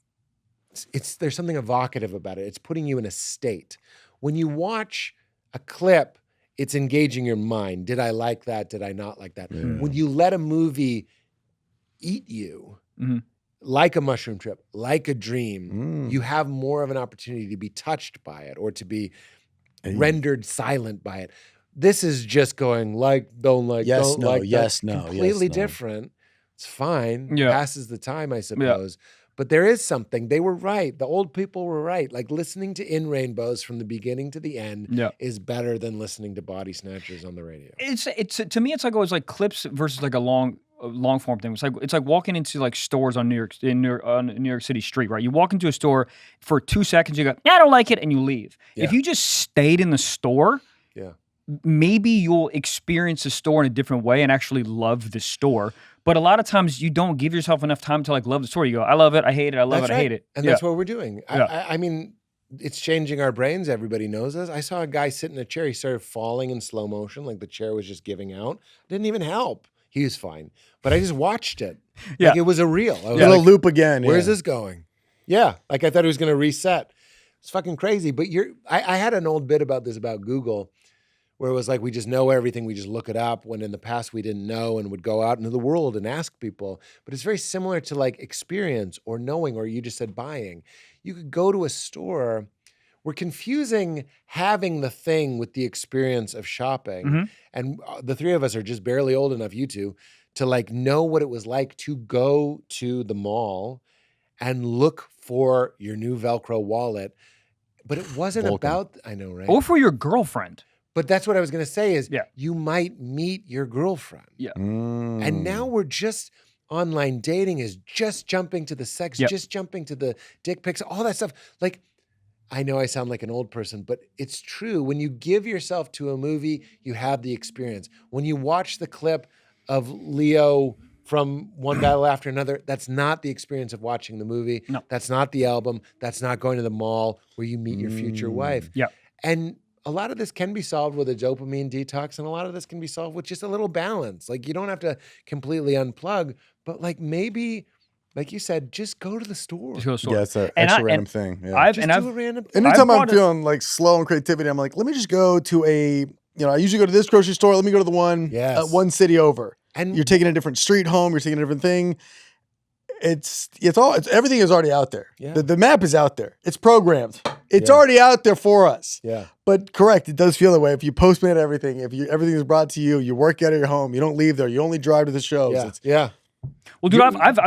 There's something evocative about it. It's putting you in a state. When you watch a clip, it's engaging your mind. Did I like that? Did I not like that? When you let a movie eat you like a mushroom trip, like a dream, you have more of an opportunity to be touched by it or to be rendered silent by it. This is just going like, don't like, yes, don't no, like. yes, no, completely yes, no. different. It's fine. Passes the time, I suppose. But there is something. They were right. The old people were right. Like listening to In Rainbows from the beginning to the end is better than listening to Body Snatchers on the radio. It's to me, it's like always like clips versus like a long form thing. It's like walking into like stores on New York City street, right? You walk into a store for 2 seconds, you go, I don't like it, and you leave. If you just stayed in the store, maybe you'll experience the store in a different way and actually love the store. But a lot of times you don't give yourself enough time to like love the store. You go, I love it, I hate it, I love it, I hate it. And that's what we're doing. I mean, it's changing our brains. Everybody knows us. I saw a guy sit in a chair. He started falling in slow motion, like the chair was just giving out. Didn't even help. He was fine. But I just watched it. Like it was a reel. I was like, loop again. Where's this going? Yeah. Like I thought it was going to reset. It's fucking crazy. But I had an old bit about this, about Google, where it was like we just know everything. We just look it up when in the past we didn't know and would go out into the world and ask people. But it's very similar to like experience or knowing, or you just said buying. You could go to a store. We're confusing having the thing with the experience of shopping. And the 3 of us are just barely old enough, you two, to like know what it was like to go to the mall and look for your new Velcro wallet. But it wasn't about, I know, right? Or for your girlfriend. But that's what I was going to say is you might meet your girlfriend. Yeah. And now we're just, online dating is just jumping to the sex, just jumping to the dick pics, all that stuff. Like, I know I sound like an old person, but it's true. When you give yourself to a movie, you have the experience. When you watch the clip of Leo from One Battle After Another, that's not the experience of watching the movie. No. That's not the album. That's not going to the mall where you meet your future wife. Yeah. And a lot of this can be solved with a dopamine detox, and a lot of this can be solved with just a little balance. Like you don't have to completely unplug, but like maybe, like you said, just go to the store. Yeah, it's an extra random thing. Yeah. Anytime I'm feeling like slow on creativity, I'm like, let me just go to I usually go to this grocery store. Let me go to the one, one city over. And you're taking a different street home. You're taking a different thing. Everything is already out there. Yeah. The map is out there. It's programmed. It's already out there for us. Yeah. But correct, it does feel that way. If you postmate everything, everything is brought to you, you work out of your home, you don't leave there, you only drive to the shows. Yeah. Well, dude, I've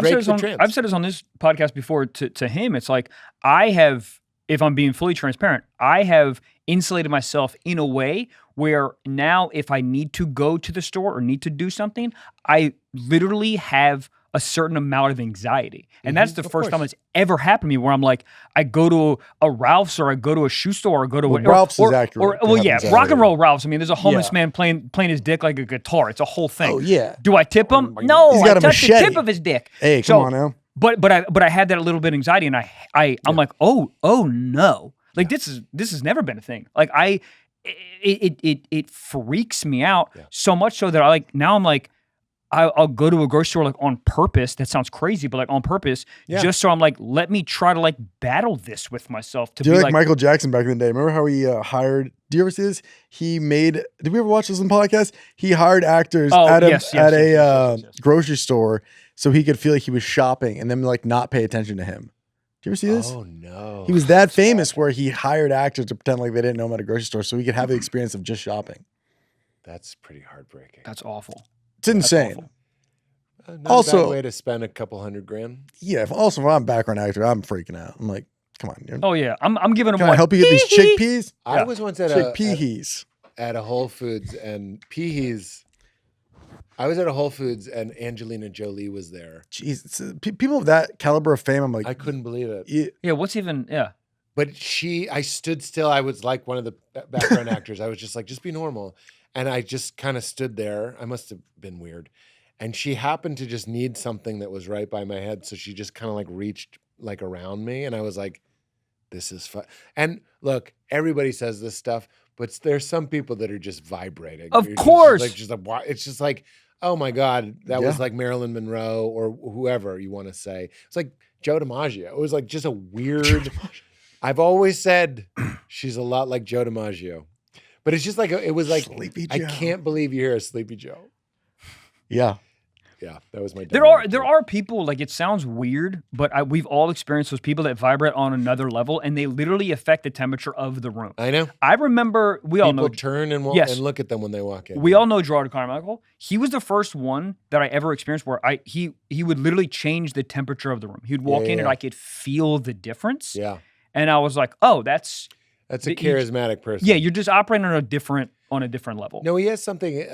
said this on this podcast before to him. It's like I have, if I'm being fully transparent, I have insulated myself in a way where now if I need to go to the store or need to do something, I literally have a certain amount of anxiety. And that's the first time it's ever happened to me where I'm like, I go to a Ralph's or I go to a shoe store or go to Ralph's is accurate. Rock and roll Ralph's. I mean, there's a homeless man playing his dick like a guitar. It's a whole thing. Oh, yeah. Do I tip him? No, He's got I a touched the machete. tip of his dick. Hey, come on now. But I had that little bit of anxiety, and I'm like, oh no, like this has never been a thing. Like it freaks me out so much so that I'm like, I'll go to a grocery store like on purpose. That sounds crazy, but like on purpose, just so I'm like, let me try to like battle this with myself. To Do be you like Michael Jackson back in the day? Remember how he hired? Do you ever see this? Did we ever watch this on podcast? He hired actors at a grocery store so he could feel like he was shopping and then like not pay attention to him. Do you ever see this? Oh no. He was that famous where he hired actors to pretend like they didn't know him at a grocery store so he could have the experience of just shopping. That's pretty heartbreaking. That's awful. It's insane. Not Also, a bad way to spend a couple $100,000. Yeah. Also, if I'm a background actor, I'm freaking out. I'm like, come on. Oh yeah, I'm giving him Can one. I help you get these chickpeas? I was once at Chickpeas. at a Whole Foods and peas. I was at a Whole Foods and Angelina Jolie was there. Jeez, people of that caliber of fame, I'm like, I couldn't believe it. Yeah, what's even But I stood still. I was like one of the background actors. I was just like, just be normal. And I just kind of stood there. I must have been weird. And she happened to just need something that was right by my head. So she just kind of like reached like around me. And I was like, this is fun. And look, everybody says this stuff, but there's some people that are just vibrating. Of course. It's just like, oh my God, that was like Marilyn Monroe or whoever you want to say. It's like Joe DiMaggio. It was like just a weird, I've always said she's a lot like Joe DiMaggio. But it's just like, it was like, Sleepy I Joe. can't believe you hear a Sleepy Joe. Yeah. Yeah, that was my. There are people, like, it sounds weird, but we've all experienced those people that vibrate on another level, and they literally affect the temperature of the room. I know. I remember we all know. People turn and look at them when they walk in. We all know Gerard Carmichael. He was the first one that I ever experienced where he would literally change the temperature of the room. He would walk in and I could feel the difference. Yeah, and I was like, oh, that's a charismatic person. Yeah, you're just operating on a different level. No, he has something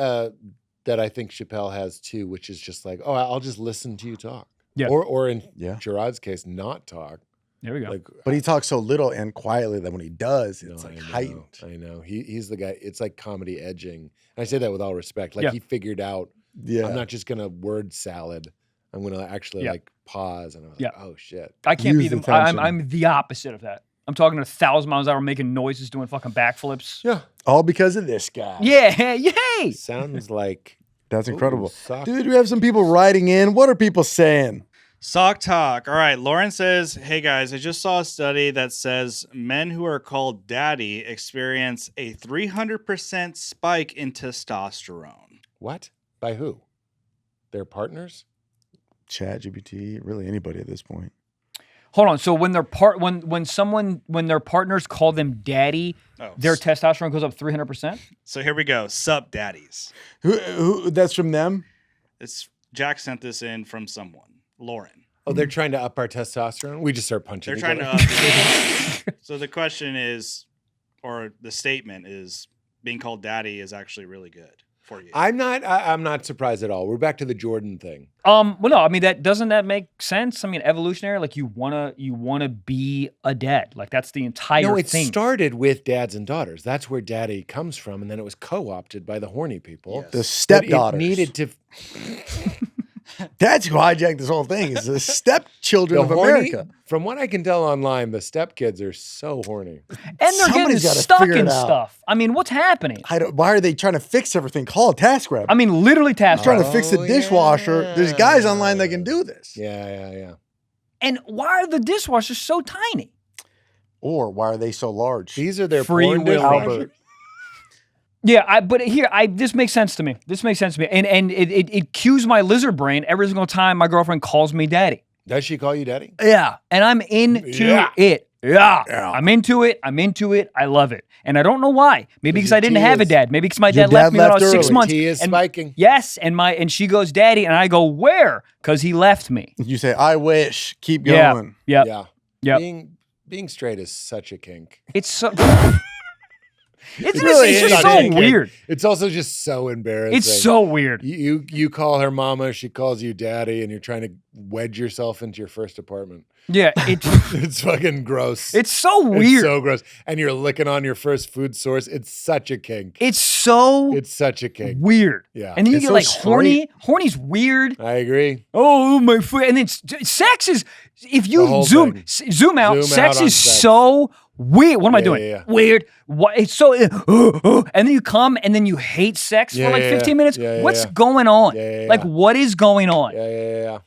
that I think Chappelle has too, which is just like, oh, I'll just listen to you talk. Yeah. Or in Gerard's case, not talk. There we go. But he talks so little and quietly that when he does, it's heightened. I know. He's the guy. It's like comedy edging. And I say that with all respect. Like he figured out, I'm not just going to word salad. I'm going to actually like pause. And I'm like, oh shit. I can't be I'm the opposite of that. I'm talking at 1,000 miles an hour, making noises, doing fucking backflips. Yeah. All because of this guy. Yeah. Yay. Sounds like. That's incredible. Dude, we have some people writing in. What are people saying? Sock talk. All right. Lauren says, hey guys, I just saw a study that says men who are called daddy experience a 300% spike in testosterone. What? By who? Their partners? ChatGPT, really anybody at this point. Hold on. So when their partners call them daddy, their testosterone goes up 300%? So here we go. Sup daddies. Who that's from them? It's Jack sent this in from someone. Lauren. Oh, they're trying to up our testosterone? We just start punching They're trying to up. So the question is, or the statement is, being called daddy is actually really good for you. I'm not surprised at all. We're back to the Jordan thing. Well, no, I mean, doesn't that make sense? I mean, evolutionary, like you wanna be a dad. Like that's the entire thing. No, it started with dads and daughters. That's where daddy comes from, and then it was co-opted by the horny people. Yes. The stepdaughters. It needed to. That's who hijacked this whole thing. Is the stepchildren of America. From what I can tell online, the stepkids are so horny, and they're getting stuck in stuff. I mean, what's happening? Why are they trying to fix everything? Call a TaskRabbit. I mean, literally TaskRabbit. Trying to fix the dishwasher. Yeah. There's guys online that can do this. Yeah. And why are the dishwashers so tiny? Or why are they so large? These are their free porn will. Albert. Yeah, but this makes sense to me. And it cues my lizard brain every single time my girlfriend calls me daddy. Does she call you daddy? Yeah, and I'm into it. Yeah, I'm into it. I love it. And I don't know why. Maybe because I didn't have a dad. Maybe because my dad left me when I was 6 months. Tea is spiking. Yes, and she goes, daddy, and I go, where? Because he left me. You say, I wish. Keep going. Yeah. Being straight is such a kink. It's so... Isn't really it's is just such a so kink. weird. It's also just so embarrassing. It's so weird. You call her mama, she calls you daddy, and you're trying to wedge yourself into your first apartment. Yeah, It's fucking gross. it's so It's weird. so gross. And you're licking on your first food source. It's such a kink. It's so It's such a kink. weird. Yeah. And then you It's get so like straight. horny. Horny's weird. I agree. Oh my foot. And then sex is if The you whole zoom thing. zoom out, Zoom sex out on is sex. so weird. What am I Yeah, doing? yeah, yeah. Weird. What it's so and then you come and then you hate sex Yeah, for like yeah, 15 yeah. minutes. Yeah, yeah, What's yeah. going on? Yeah, yeah, Like yeah. what is going on? Yeah.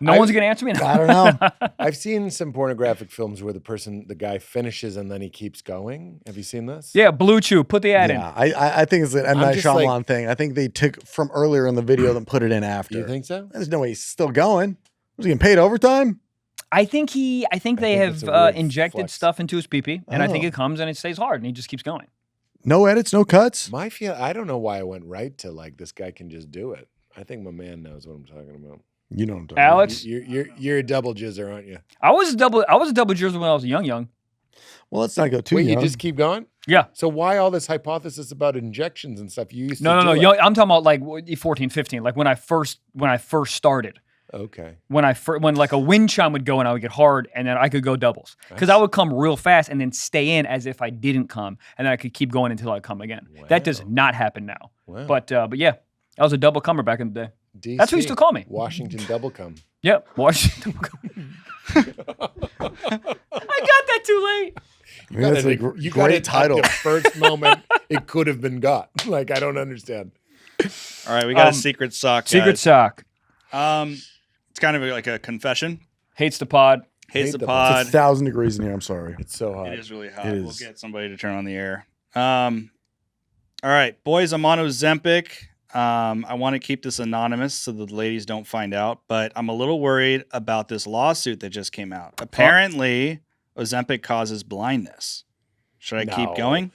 No one's gonna answer me now. I don't know. I've seen some pornographic films where the guy finishes and then he keeps going. Have you seen this? Yeah, Blue Chew, put the ad in. Yeah, I think it's an M. I'm Night just Shyamalan thing. I think they took from earlier in the video and put it in after. You think so? There's no way he's still going. Was he getting paid overtime? I think they think have it's a weird injected flex. stuff into his pee-pee, and I think Oh. it comes and it stays hard, and he just keeps going. No edits, no cuts. I don't know why I went right to like this guy can just do it. I think my man knows what I'm talking about. You know what I'm talking Alex, You're a double jizzer, aren't you? I was a double jersey when I was young. about. Well, let's not go too Wait, young. you just keep going? Yeah. So why all this hypothesis about injections and stuff? You used No. to do it. Young, I'm talking about like 14, 15, like when I first started. Okay. When like a wind chime would go and I would get hard, and then I could go doubles because I would come real fast and then stay in as if I didn't come, and then I could keep going until I come again. That does not happen now. Wow. But yeah, I was a double comer back in the day. DC, That's what he used to call me. Washington double cum. Yep, Washington. I got that too late. I mean, that's a You got great it title. at the first moment it could have been got. Like, I don't understand. All right, we got a secret sock. Secret guys. sock. It's kind of like a confession. Hates the pod. Hates Hate the the pod. It's 1,000 degrees in here. I'm sorry. It's so hot. It is really hot. It We'll is. get somebody to turn on the air. All right, boys, I'm on Ozempic. I want to keep this anonymous so the ladies don't find out, but I'm a little worried about this lawsuit that just came out. Apparently, Ozempic causes blindness. Should I keep No. going?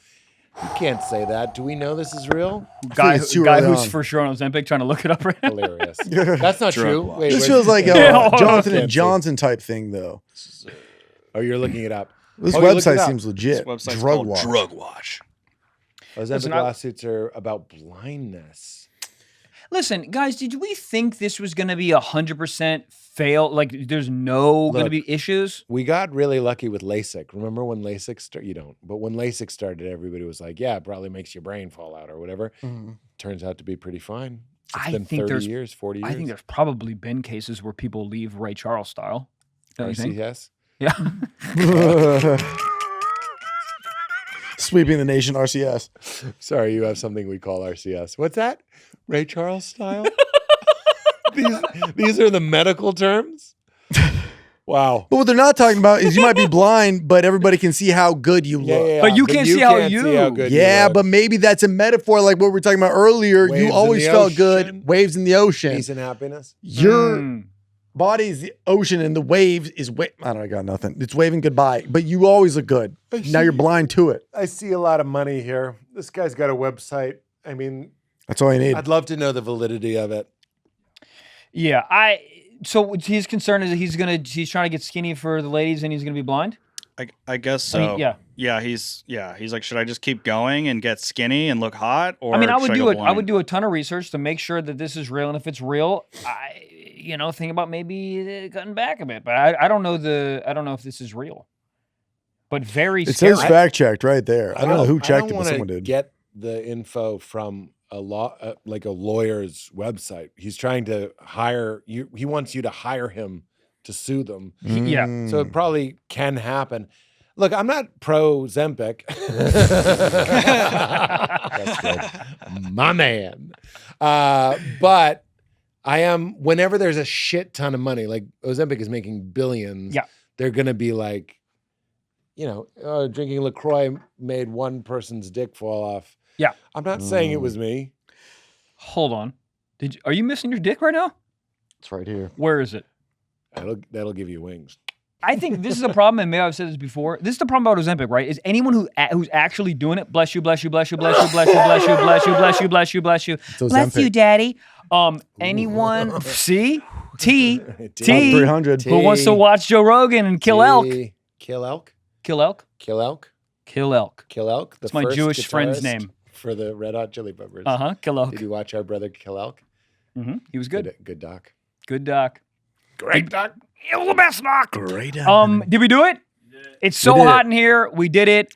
You can't say that. Do we know this is real? Guy it's too who's early on. for sure on Ozempic trying to look it up right now. Hilarious. That's not Drug true. law. Wait, This wait. feels like Yeah, a Jonathan Can't and see. Johnson type thing, though. Oh, you're looking it up. This Oh, you looked it website up. seems This legit. website's Drug called Watch. Drug Watch. Ozempic Listen, I- lawsuits are about blindness. Listen, guys, did we think this was going to be 100% fail? Like, there's no going to Look. be issues? We got really lucky with LASIK. Remember when LASIK started? You don't. But when LASIK started, everybody was like, yeah, it probably makes your brain fall out or whatever. Turns out to be pretty fine. It's I been think 30 there's- years, 40 years. I think there's probably been cases where people leave Ray Charles style. Don't you think? RCS. Yeah. Sweeping the nation, RCS. Sorry, you have something we call RCS. What's that? Ray Charles style? these are the medical terms? Wow. But what they're not talking about is you might be blind, but everybody can see how good you look. But you can't see how you- good you Yeah, look. but maybe that's a metaphor like what we were talking about earlier. Waves You in always the felt ocean. good. Waves in the ocean. Peace and happiness. Your Mm. body is the ocean and the waves is I don't know, I got nothing. It's waving goodbye, but you always look good. Now you're blind to it. I see a lot of money here. This guy's got a website. I mean, That's all you need. I'd love to know the validity of it. Yeah, so his concern is that he's trying to get skinny for the ladies and he's gonna be blind? I guess so. I mean, yeah. He's like, should I just keep going and get skinny and look hot, or I mean, I would should do go it. I blind? would do a ton of research to make sure that this is real, and if it's real, think about maybe cutting back a bit. But I don't know if this is real. But very It scary. says fact checked right there. I don't know who checked it, but wanna someone did. Get the info from a lawyer's website. He's trying to hire you. He wants you to hire him to sue them. Yeah. So it probably can happen. Look, I'm not pro Zempic. That's good. My man. But I am, whenever there's a shit ton of money, like Ozempic is making billions, Yeah. they're going to be like, drinking LaCroix made one person's dick fall off. Yeah. I'm not saying it was me. Hold on. Are you missing your dick right now? It's right here. Where is it? That'll give you wings. I think this is a problem, and maybe I've said this before. This is the problem about Ozempic, right? Is anyone who's actually doing it, bless you, bless you, bless you, bless you, bless you, bless you, bless you, bless you, bless you, bless you, bless you, daddy. Anyone, see? T, 300. who wants to watch Joe Rogan and kill elk? Kill elk? Kill elk? Kill elk? Kill Elk. Kill Elk. That's my Jewish friend's guitarist name. for the Red Hot Chili Peppers. Kill Elk. Did you watch Our Brother Kill Elk? He was good. Good doc. Good doc. Great doc. It was the best doc. Great. Did we do it? It's so We did hot it. in here. We did it.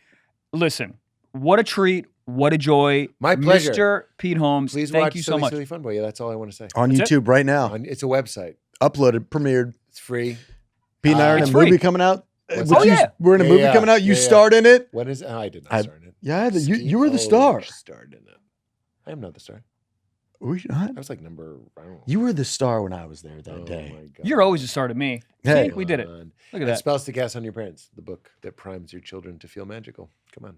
Listen, what a treat. What a joy. My pleasure. Mr. Pete Holmes, Please thank watch you so Silly much. Silly Fun Boy. Yeah, that's all I want to say. On That's YouTube right now. It's a website. Uploaded, premiered. It's free. Pete and I are in It's a free. movie coming out. What's Oh, yeah. We're in a Yeah, movie yeah. coming out. You Yeah, yeah. starred in it. What is it? I did not star in it. Yeah, you were the Steve star. Oliver starred in it. I am not the star. Were you not? I was like number, I don't know. You were the star when I was there that Oh day. my God. You're always a star to me. Hey. See, we did it. Come on. Look at And that. Spells to Cast on Your Parents, the book that primes your children to feel magical. Come on.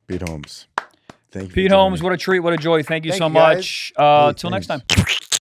Pete Holmes. Thank you. Pete Holmes, what a treat. What a joy. Thank you Thank so you, guys. much. Hey, Till next thanks. time.